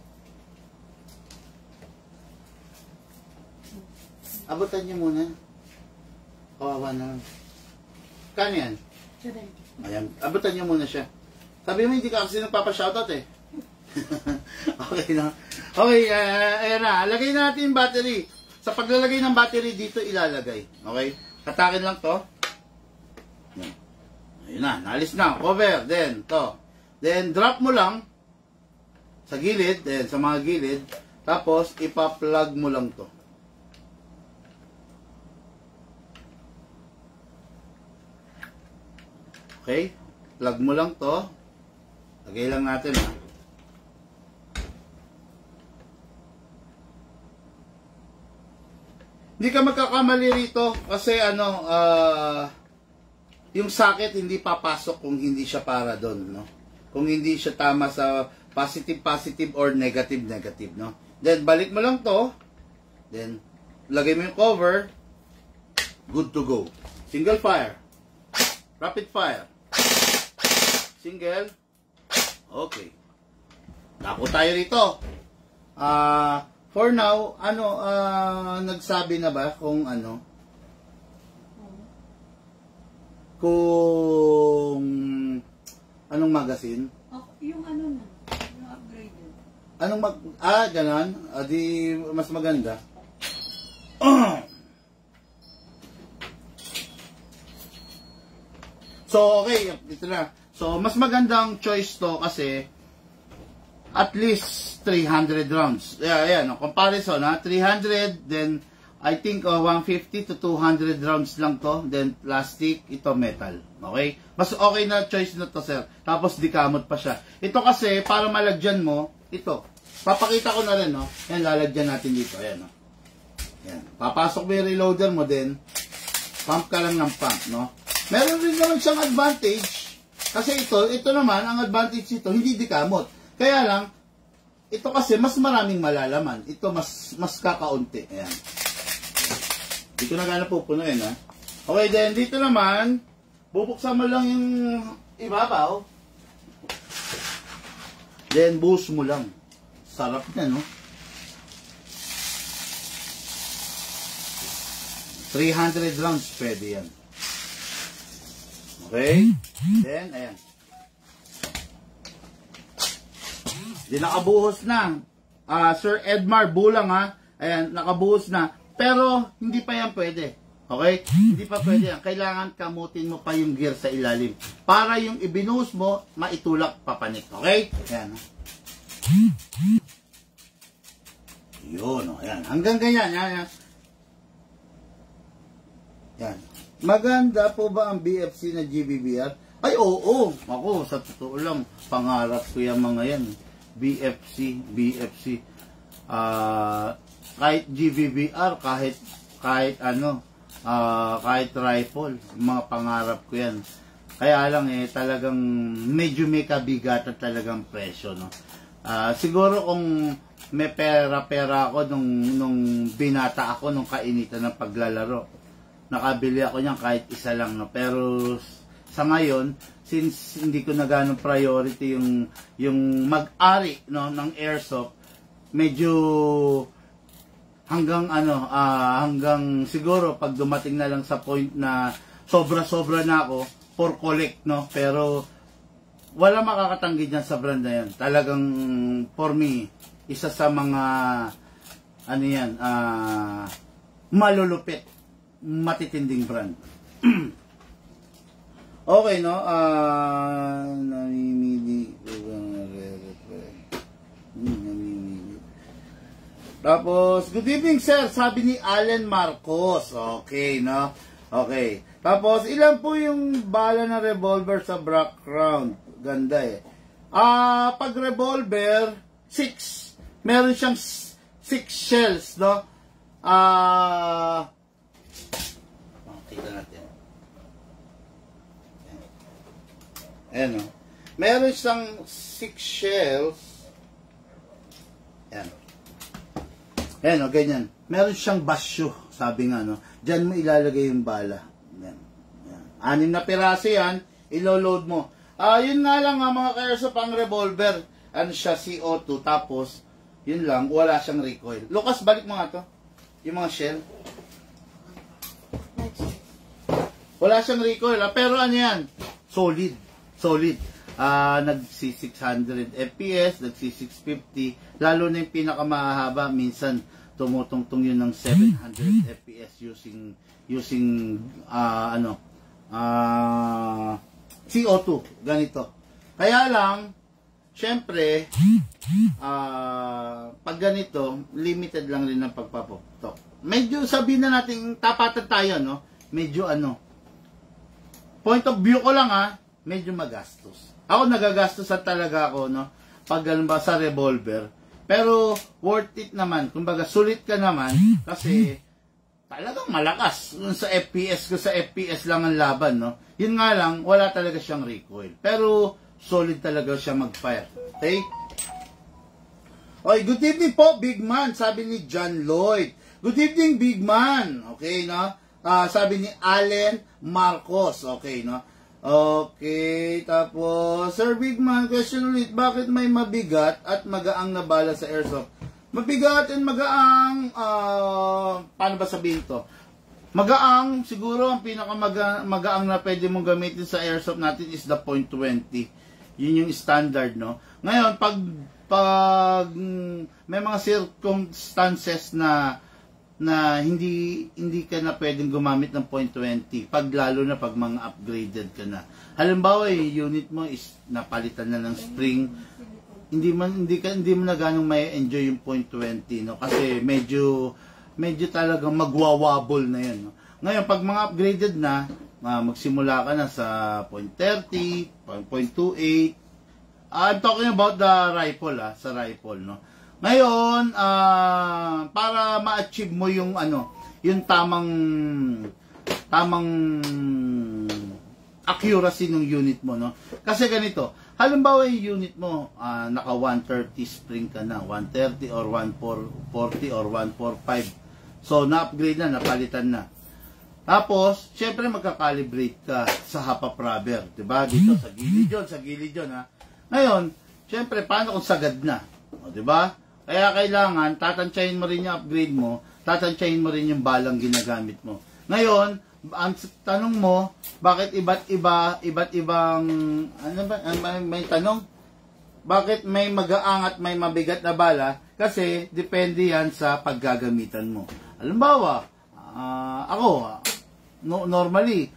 Abutan niyo muna. Kawawa naman. Kano yan? 70. Ayan, abutan niyo muna siya. Sabi mo, hindi ka kasi nagpapa-shoutout eh. Okay na. Okay, ayan na. Lagay natin yung battery. Sa paglalagay ng battery, dito ilalagay. Okay? Katakin lang to. Ayan. Ayun na, naalis na. Cover, then, to. Then, drop mo lang sa gilid, then, sa mga gilid. Tapos, ipa-plug mo lang to. Okay? Plug mo lang to. Lagay lang natin ha. Hindi ka magkakamali rito kasi yung socket hindi papasok kung hindi siya para doon, no? Kung hindi siya tama sa positive or negative, no? Then balik mo lang to. Then lagay mo yung cover. Good to go. Single fire. Rapid fire. Single. Okay. Dako tayo rito. For now, nagsabi na ba kung kung anong magazine? Yung na, yung upgraded. Ganon. Di mas maganda. So, okay, ito na. So, mas magandang choice to kasi at least 300 rounds. Ayan, comparison ha. 300, then I think 150 to 200 rounds lang to. Then plastic, ito metal. Okay? Mas okay na choice na to, sir. Tapos dikamot pa siya. Ito kasi, para malagyan mo, ito. Papakita ko na rin, no? Yan, lalagyan natin dito. Ayan, no? Yan. Papasok mo yung reloader mo din. Pump ka lang ng pump, no? Meron rin naman siyang advantage. Kasi ito naman, ang advantage ito, hindi dikamot. Kaya lang, ito kasi mas maraming malalaman. Ito mas kakaunti. Ayan. Dito na gana pupunuin, ha? Okay, then dito naman, bubuksan mo lang yung ibabaw. Then buhos mo lang. Sarap na, no? 300 rounds, pwede yan. Okay? Then, ayan. Di nakabuhos na. Sir Edmar Bulang ha. Ayan, nakabuhos na. Pero, hindi pa yan pwede. Okay? Hindi pa pwede yan. Kailangan kamutin mo pa yung gear sa ilalim. Para yung ibinuhos mo, maitulak papanik. Okay? Ayan. Yun, o. Ayan. Hanggang ganyan. Yan. Yan. Maganda po ba ang BFC na GBBR? Ay, oo. Ako, sa totoo lang, pangarap ko yung mga yan. BFC. Kahit GBBR, kahit rifle, mga pangarap ko yan. Kaya lang talagang medyo may kabigatan talagang presyo, no. Siguro kung may pera ako nung binata ako, nung kainitan ng paglalaro, nakabili ako niyan kahit isa lang, no. Pero sa ngayon, since hindi ko na ganong priority yung mag-ari, no, ng airsoft, medyo hanggang siguro pag dumating na lang sa point na sobra-sobra na ako for collect, no. Pero wala makakatanggi dyan sa brand na yan. Talagang for me, isa sa mga malulupit, matitinding brand. Okay, no? Namimili. Tapos, good evening, sir. Sabi ni Allen Marcos. Okay, no? Okay. Tapos, ilan po yung bala ng revolver sa background? Ganda eh. Pag revolver, 6. Meron siyang 6 shells, no? Kita natin. Ayan, no? Meron siyang 6 shells. Ayan. Ayan, no? Ganyan. Meron siyang basyo, sabi nga, no? Diyan mo ilalagay yung bala. Ayan. Ayan. 6 na piraso yan, ilo-load mo. Yun nga lang mga ka-airsoft, ang revolver, ano siya, CO2, tapos, yun lang, wala siyang recoil. Lucas, balik mo nga to. Yung mga shell. Wala siyang recoil, pero ano yan? Solid. Nagsi 600 FPS, nagsi 650, lalo na yung pinakamahaba, minsan tumutungtong yun ng 700 FPS using CO2, ganito. Kaya lang, syempre, pag ganito, limited lang rin ang pagpaputok. Medyo sabihin na natin, tapatan tayo, no? Medyo point of view ko lang medyo magastos. Ako nagagastosan talaga ako, no? Pag ganun ba sa revolver. Pero worth it naman. Kumbaga sulit ka naman kasi talagang malakas. Sa FPS ko, sa FPS lang ang laban, no? Yun nga lang, wala talaga siyang recoil. Pero solid talaga siya mag-fire. Okay? Okay, good evening po, Big Man. Sabi ni John Lloyd. Good evening, Big Man. Okay, no? Sabi ni Allen Marcos. Okay, no? Okay, tapos, Sir Big Man, question ulit, bakit may mabigat at magaang na bala sa airsoft? Mabigat and magaang, paano ba sabihin to? Magaang, siguro ang pinakamagaang na pwede mong gamitin sa airsoft natin is the .20. Yun yung standard, no? Ngayon, pag may mga circumstances na hindi ka na pwedeng gumamit ng .20 lalo na pag mga upgraded ka na. Halimbawa, yung unit mo is napalitan na ng spring, hindi mo na ganong may enjoy yung .20, no? Kasi medyo talagang magwawabol na yan, no? Ngayon, pag mga upgraded na, magsimula ka na sa .30, .28. I'm talking about the rifle, sa rifle, no? Ngayon, para ma-achieve mo yung yung tamang accuracy ng unit mo, no? Kasi ganito, halimbawa yung unit mo, naka 130 spring ka na, 130 or 140 or 145. So, na-upgrade na, napalitan na. Tapos, syempre magka-calibrate ka sa half rubber, 'di ba? Dito sa gilid 'yon, ha. Ngayon, syempre paano kung sagad na? O, 'di ba? Kaya kailangan tatantyahin mo rin yung upgrade mo, tatantyahin mo rin yung balang ginagamit mo. Ngayon, ang tanong mo, bakit iba't ibang may tanong? Bakit may magaang at may mabigat na bala? Kasi depende yan sa paggagamitan mo. Halimbawa, ako, normally,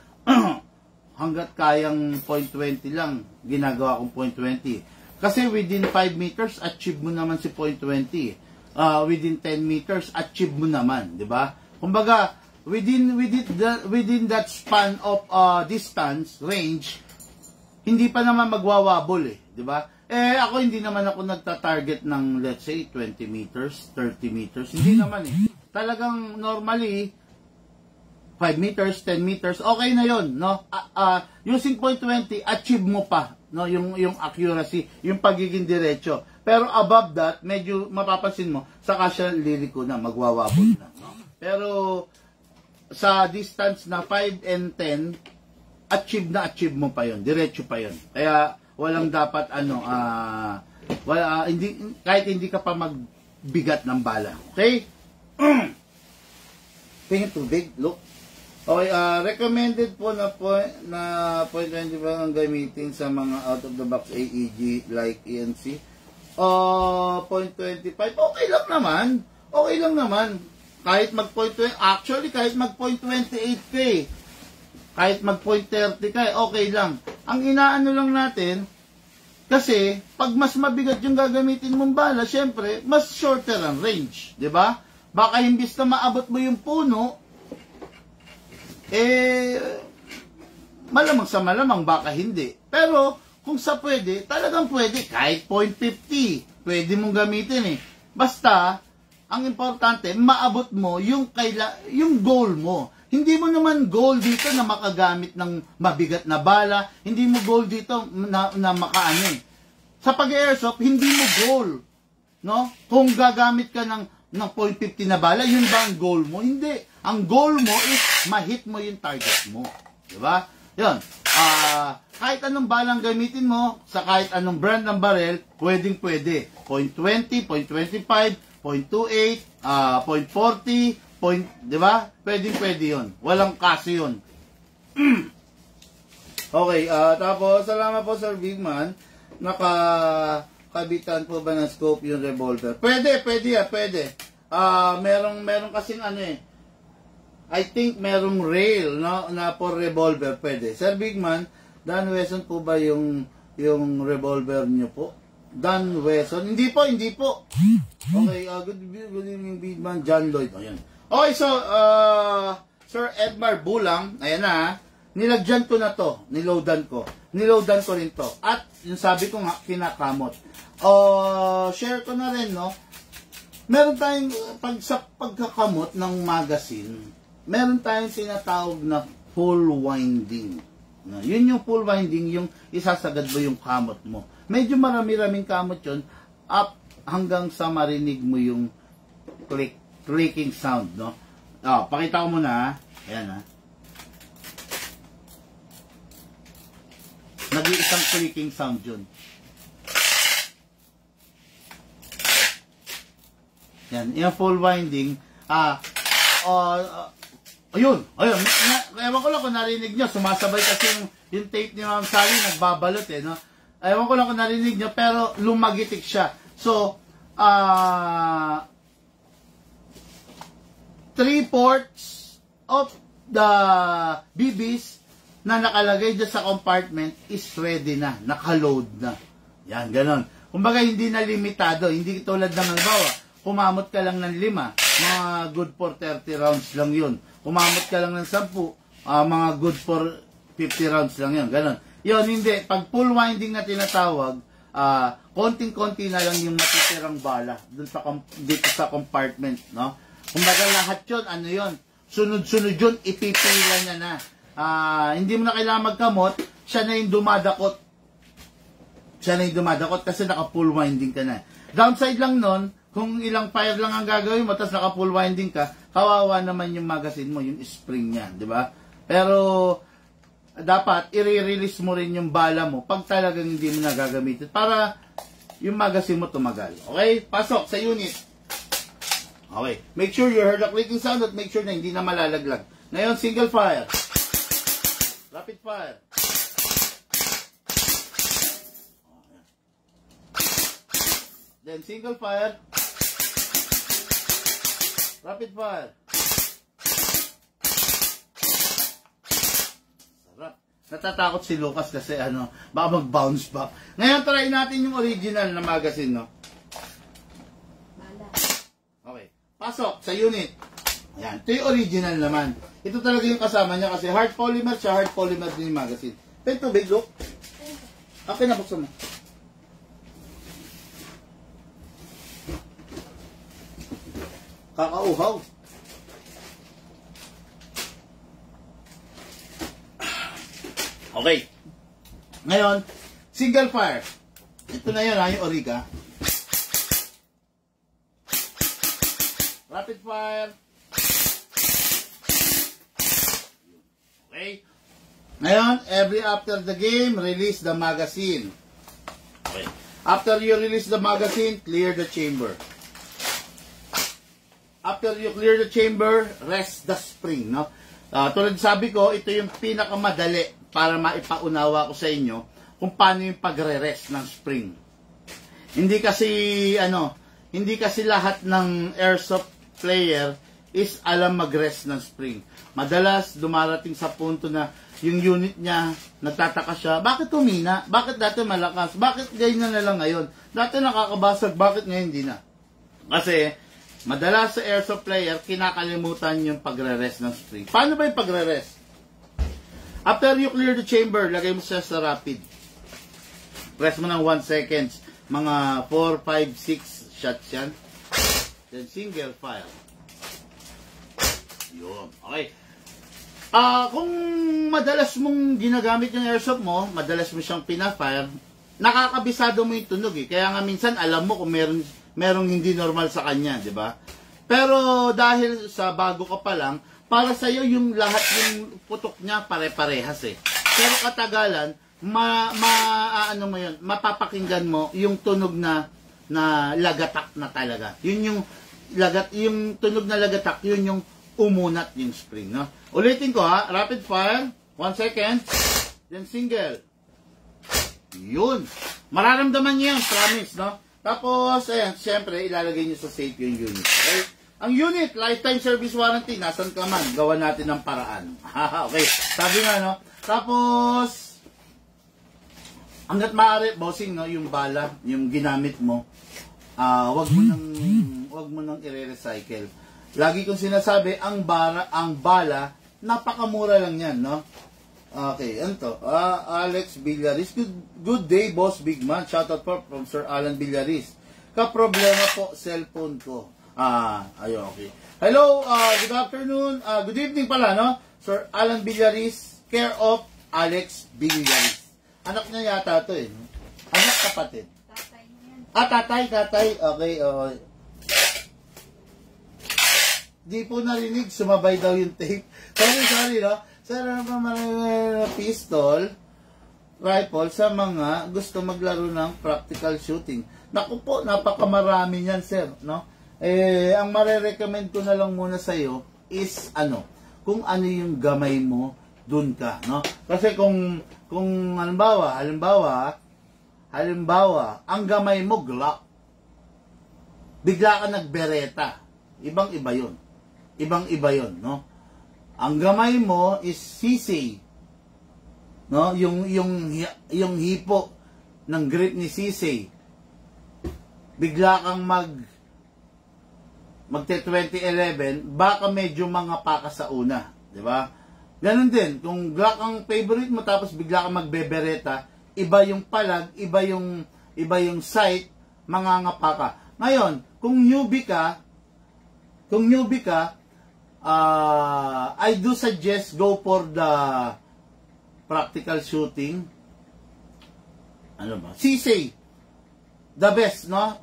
hanggat kayang 0.20 lang, ginagawa kong 0.20. Kasi within 5 meters, achieve mo naman si 0.20. Within 10 meters, achieve mo naman, di ba? Kumbaga, within that span of distance, range, hindi pa naman magwawabol eh, di ba? Ako hindi naman ako nagta-target ng, let's say, 20 meters, 30 meters. Hindi naman eh. Talagang normally, 5 meters, 10 meters, okay na yon, no? Using 0.20, achieve mo pa, no? Yung accuracy, yung pagiging diretso. Pero above that, medyo mapapansin mo, saka siya liliko na, magwawabol na, no? Pero sa distance na 5 and 10, achieve mo pa yon, diretso pa yon. Kaya walang dapat kahit hindi ka pa magbigat ng bala. Okay? Tingin tubig, look. Okay, recommended po na 0.25 ang gamitin sa mga out-of-the-box AEG like ENC. 0.25, okay lang naman. Kahit mag-0.20, actually kahit mag-0.28 ka eh. Kahit mag-0.30 ka eh, okay lang. Ang inaano lang natin, kasi pag mas mabigat yung gagamitin mong bala, syempre, mas shorter ang range. Diba? Baka imbis na maabot mo yung puno, malamang sa malamang, baka hindi. Pero, kung sa pwede, talagang pwede. Kahit 0.50, pwede mong gamitin eh. Basta, ang importante, maabot mo yung goal mo. Hindi mo naman goal dito na makagamit ng mabigat na bala. Hindi mo goal dito na makaano eh. Sa pag-airsoft, hindi mo goal. No? Kung gagamit ka ng 0.50 na bala, yun ba ang goal mo? Hindi. Ang goal mo is ma-hit mo yung target mo. Diba? Yun. Kahit anong balang gamitin mo, sa kahit anong brand ng barrel, pwedeng-pwede. 0.20, 0.25, 0.28, 0.40, diba? Pwedeng-pwede yun. Walang kaso yun. Okay, tapos, salamat po, Sir Bigman. Kabitan po ba ng scope yung revolver? Pwede. Merong kasing I think merong rail, no, na for revolver, pwede. Sir Bigman, Dan Wesson po ba yung revolver niyo po? Dan Wesson? Hindi po. Okay, good evening, Bigman. John Lloyd. Ayan. Okay, so, Sir Edmar Bulang, ayan na, nilagyan ko na to, niloadan ko rin to. At, yung sabi ko nga, kinakamot. Share ko na rin, no? Meron tayong, sa pagkakamot ng magazine, meron tayong tinatawag na full winding. No? Yun yung full winding, yung isasagad mo yung kamot mo. Medyo marami-raming kamot yun, up hanggang sa marinig mo yung clicking sound, no? Pakita ko muna, ha? Ayan, ha? Nag-iisang clicking sound yun. Yan, yung full winding, ayun, ewan ko lang kung narinig nyo, sumasabay kasi yung tape ni Ma'am Sally, nagbabalot eh, no? Ewan ko lang kung narinig nyo, pero lumagitik siya. So, 3/4 of the BBs na nakalagay dyan sa compartment is ready na, nakaload na. Yan, ganon. Kumbaga, hindi na limitado, hindi tulad ng halimbawa, kumamot ka lang ng 5, mga good for 30 rounds lang yun. Kumamot ka lang ng 10, mga good for 50 rounds lang yun. Ganon. Yun, hindi. Pag full winding na tinatawag, konting-konti na lang yung matitirang bala dito sa compartment, no? Kumbaga lahat yun, yun? Sunod-sunod yun, ipipila niya na. Hindi mo na kailangan magkamot, siya na yung dumadakot. Kasi naka-full winding ka na. Downside lang nun, kung ilang fire lang ang gagawin mo, tapos naka-full winding ka, kawawa naman yung magazine mo, yung spring niya, di ba? Pero, dapat, i-release mo rin yung bala mo pag talagang hindi mo nagagamitin para yung magazine mo tumagal. Okay? Pasok sa unit. Okay. Make sure you heard the clicking sound at make sure na hindi na malalaglag. Ngayon, single fire. Rapid fire. then single fire, rapid fire. Sarap. Natatakot si Lucas kasi baka mag-bounce back. Ngayon, try natin yung original na magazine, no? Okay. Pasok sa unit. Ayan. Ito yung original naman. Ito talaga yung kasama niya kasi hard polymer siya, hard polymer din yung magazine. Pero tubig, look. Okay na, buksan mo. Kakauhaw. Okay. Ngayon, single fire. Ito na yun, yung Origa. Rapid fire. Okay. Ngayon, every after the game, release the magazine. Okay. After you release the magazine, clear the chamber. After you clear the chamber, rest the spring, no? Tulad sabi ko, ito yung pinakamadali para maipaunawa ko sa inyo kung paano yung pagre-rest ng spring. Hindi kasi lahat ng airsoft player is alam mag-rest ng spring. Madalas dumarating sa punto na yung unit niya, nagtataka siya, bakit tumina? Bakit dati malakas? Bakit ganyan na lang ngayon? Dati nakakabasag, bakit ngayon hindi na? Kasi madalas sa airsoft player, kinakalimutan yung pagre-rest ng spring. Paano ba yung pagre-rest? After you clear the chamber, lagay mo siya sa rapid. Press mo ng 1 seconds. Mga 4, 5, 6 shots yan. Then single fire. Yun. Okay. Kung madalas mong ginagamit yung airsoft mo, madalas mo siyang pina-fire, nakakabisado mo yung tunog eh. Kaya nga minsan alam mo kung merong hindi normal sa kanya, di ba? Pero dahil sa bago ka pa lang, para sa iyo yung lahat yung putok niya pare-parehas eh. Pero katagalan, mapapakinggan mo yung tunog na lagatak na talaga. Yun yung tunog na lagatak, yun yung umunat yung spring, no? Ulitin ko ha, rapid fire, 1 second, then single. Yun. Mararamdaman niyo yan, promise, no? Tapos, ayan, siyempre, ilalagay niyo sa safe yung unit. Okay? Ang unit, lifetime service warranty, nasan ka man, gawa natin ng paraan. Okay, sabi nga, no? Tapos, hanggat maaari, bossing, no, yung bala, yung ginamit mo, wag mo nang i-recycle. Lagi kong sinasabi, ang bala, napakamura lang yan, no? Okay, ano to? Alex Villaris. Good day, boss, big man. Shoutout po from Sir Alan Villaris. Ka-problema po, cellphone ko. Ayun, okay. Hello, good afternoon. Good evening pala, no? Sir Alan Villaris, care of Alex Villaris. Anak niya yata to eh. Anak, kapatid. Tatay niyan. Tatay. Okay, Di po narinig, sumabay daw yung tape. Sorry, no? Sir, pistol, rifle sa mga gusto maglaro ng practical shooting. Naku po, napakamarami niyan, sir, no? Ang marerecommend ko na lang muna sa iyo is kung ano yung gamay mo, dun ka, no? Kasi kung halimbawa, ang gamay mo Glock, bigla ka nagbereta, ibang-iba yun, no? Ang gamay mo is sisay, no? Yung hipo ng grip ni sisay. Bigla kang magte-2011, baka medyo mga paka sa una, di ba? Ganun din, kung Glock ang favorite mo tapos bigla kang magbebereta, iba yung palag, iba yung sight, mangangapa ka. Ngayon, kung newbie ka, I do suggest go for the practical shooting. Sisay. The best, no?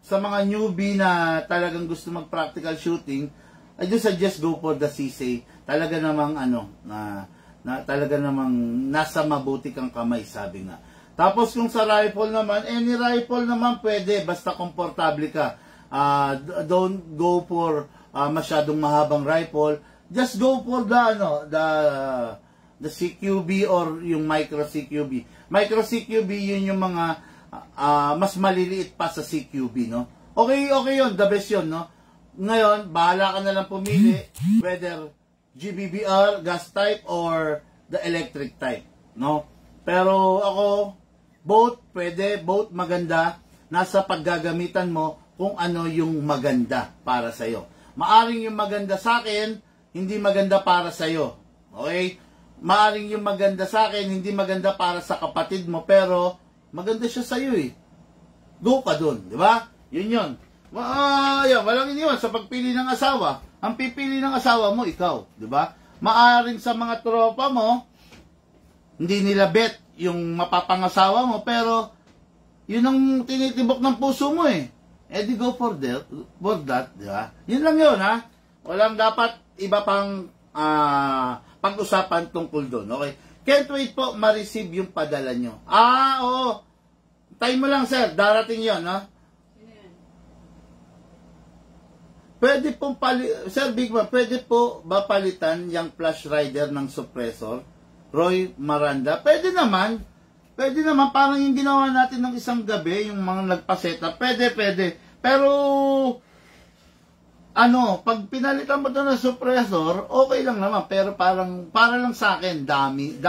Sa mga newbie na talagang gusto mag-practical shooting, I do suggest go for the sisay. Talaga namang talaga namang nasa mabuti kang kamay, sabi nga. Tapos kung sa rifle naman, any rifle naman pwede, basta komportable ka. Don't go for masyadong mahabang rifle. Just go for the CQB or yung micro CQB. Micro CQB, yun yung mga mas maliliit pa sa CQB, no? Okay yun, the best yun, no? Ngayon, bahala ka na lang pumili whether GBBR, gas type, or the electric type, no? Pero ako, both maganda, nasa paggagamitan mo kung ano yung maganda para sa'yo. Maaring yung maganda sa akin, hindi maganda para sa'yo. Okay? Maaring yung maganda sa akin, hindi maganda para sa kapatid mo, pero maganda siya sa'yo eh. Go ka dun, di ba? Yun. Yan, walang iniwan sa pagpili ng asawa. Ang pipili ng asawa mo, ikaw, di ba? Maaring sa mga tropa mo, hindi nila bet yung mapapangasawa mo, pero yun ang tinitibok ng puso mo eh. Eh di go for that, di ba? Yun lang yun, ha? Walang dapat iba pang pag-usapan tungkol doon, okay? Can't wait po ma-receive yung padala nyo. Oo. Time mo lang, sir. Darating yun, ha? Pwede pong Sir Bigman, pwede po ba palitan yung flash rider ng suppressor? Roy Maranda? Pwede naman, parang yung ginawa natin ng isang gabi, yung mga nagpaseta, pwede. Pero, pag pinalitan mo ito ng suppressor, okay lang naman, pero para lang sa akin, dami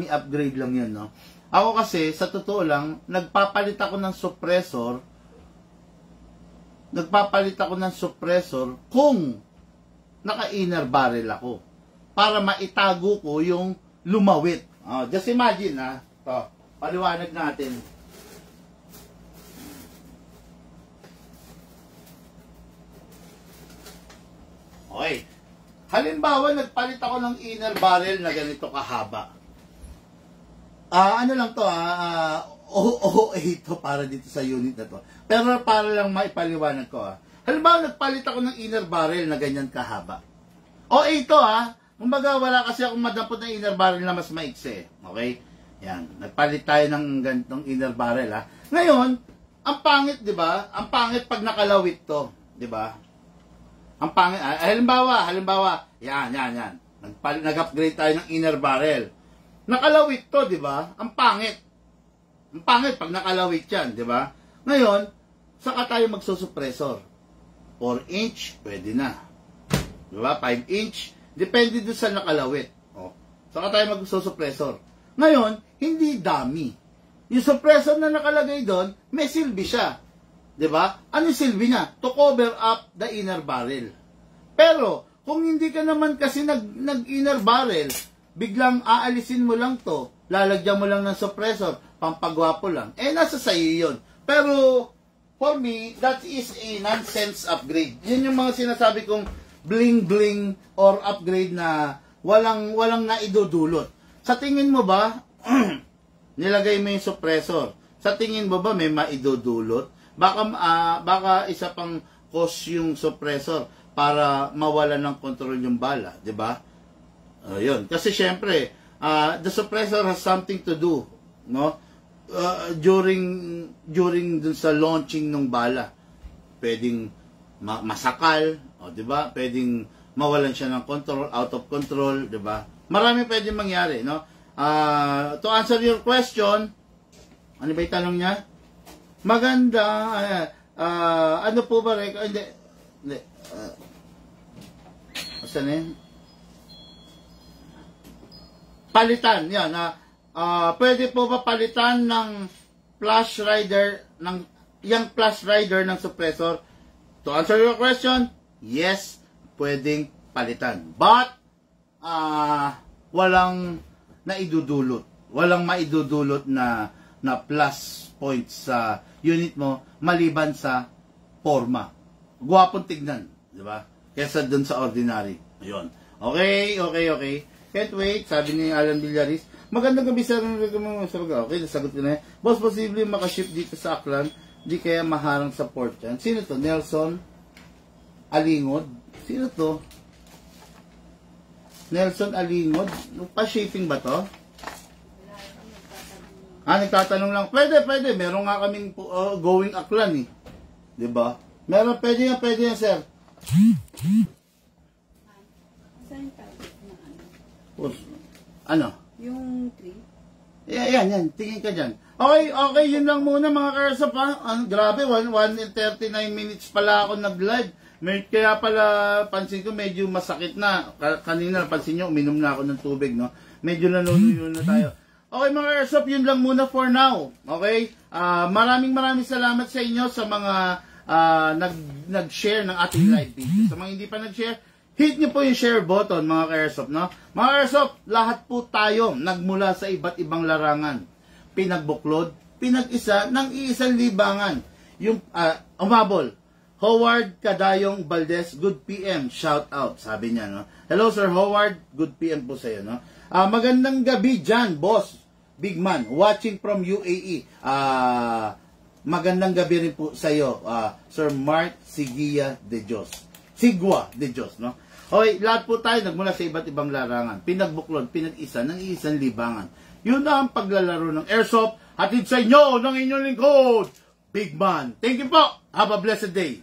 upgrade lang yun, no? Ako kasi, sa totoo lang, nagpapalit ako ng suppressor kung naka-inner barrel ako, para maitago ko yung lumawit. Just imagine, ha? Ito, paliwanag natin. Okay. Halimbawa, nagpalit ako ng inner barrel na ganito kahaba. Ano lang to, OOA to para dito sa unit na to. Pero para lang maipaliwanag ko, halimbawa, nagpalit ako ng inner barrel na ganyan kahaba. OA to, kumbaga, wala kasi akong madampot na inner barrel na mas maiksi. Okay? Yan. Nagpalit tayo ng ganitong inner barrel, ha? Ngayon, ang pangit, di ba? Ang pangit pag nakalawit to. Di ba? Ang pangit. Halimbawa. Yan. Nag-upgrade tayo ng inner barrel. Nakalawit to, di ba? Ang pangit. Ang pangit pag nakalawit yan, di ba? Ngayon, saka tayo magsusuppressor. 4 inch, pwede na. Di ba? 5 inch. Depende doon sa nakalawit. Saka tayo magsusuppressor. Ngayon, hindi dami. Yung suppressor na nakalagay doon, may silbi siya. Diba? Ano yung silbi niya? To cover up the inner barrel. Pero, kung hindi ka naman kasi nag-inner barrel, biglang aalisin mo lang to, lalagyan mo lang ng suppressor, pampagwapo lang, nasa sayo yun. Pero, for me, that is a nonsense upgrade. Yun yung mga sinasabi kong bling-bling or upgrade na walang naidudulot. Sa tingin mo ba, nilagay mo yung suppressor, sa tingin mo ba may maidudulot? Baka isa pang cause yung suppressor para mawala ng control yung bala, di ba? Yun. Kasi syempre, the suppressor has something to do, no? During dun sa launching ng bala. Pwedeng masakal, di ba? Pwedeng mawalan siya ng control, out of control, di ba? Marami pwedeng mangyari, no? To answer your question, ano ba yung tanong niya? Maganda, ano po ba, hindi, saan yun? Palitan, yan, pwede po ba palitan ng flash rider, yung flash rider ng suppressor? To answer your question, yes, pwedeng palitan. But, walang naidudulot. Walang maidudulot na plus points sa unit mo maliban sa forma. Gwapong tignan, di ba? Kesa dun sa ordinary. Ayun. Okay. Can't wait, sabi ni Alan Villaris. Magandang gabi sir. Okay, nasagot ko na yan. Boss, posible makaship dito sa Aklan, di kaya maharang sa port yan. Sino to? Nelson Alingod? Sino to? Nelson Alingod? Pa-shipping ba to? Nagtatanong lang. Pwede. Meron nga kaming going Aklan eh. Diba? Meron, pwede yan, sir. Saan yung target na ano? Ano? Yung 3? Yan. Tingin ka dyan. Okay, yun lang muna mga karsap ha. Grabe, 1:39 minutes pala ako nag-live. Kaya pala, pansin ko medyo masakit na. Kanina, pansin nyo, uminom na ako ng tubig, no? Medyo nanunuyo na tayo. Okay mga karsap, yun lang muna for now. Okay? Maraming salamat sa inyo sa mga nag-share ng ating live video. Sa mga hindi pa nag-share, hit nyo po yung share button mga karsap, no? Mga karsap, lahat po tayo nagmula sa iba't ibang larangan. Pinagbuklod, pinag-isa ng iisang libangan. Yung umabol, Howard Cadayong Valdez, good PM, shout out, sabi niya, no? Hello Sir Howard, good PM po sa iyo, no? Magandang gabi dyan, boss, big man, watching from UAE. Magandang gabi rin po sa iyo, Sir Mark Sigua de Dios, no? Okay, lahat po tayo nagmula sa iba't ibang larangan. Pinagbuklod, pinag-isa ng isang libangan. Yun ang paglalaro ng airsoft. Hatid sa inyo ng inyong lingkod, Big Man. Thank you po. Have a blessed day.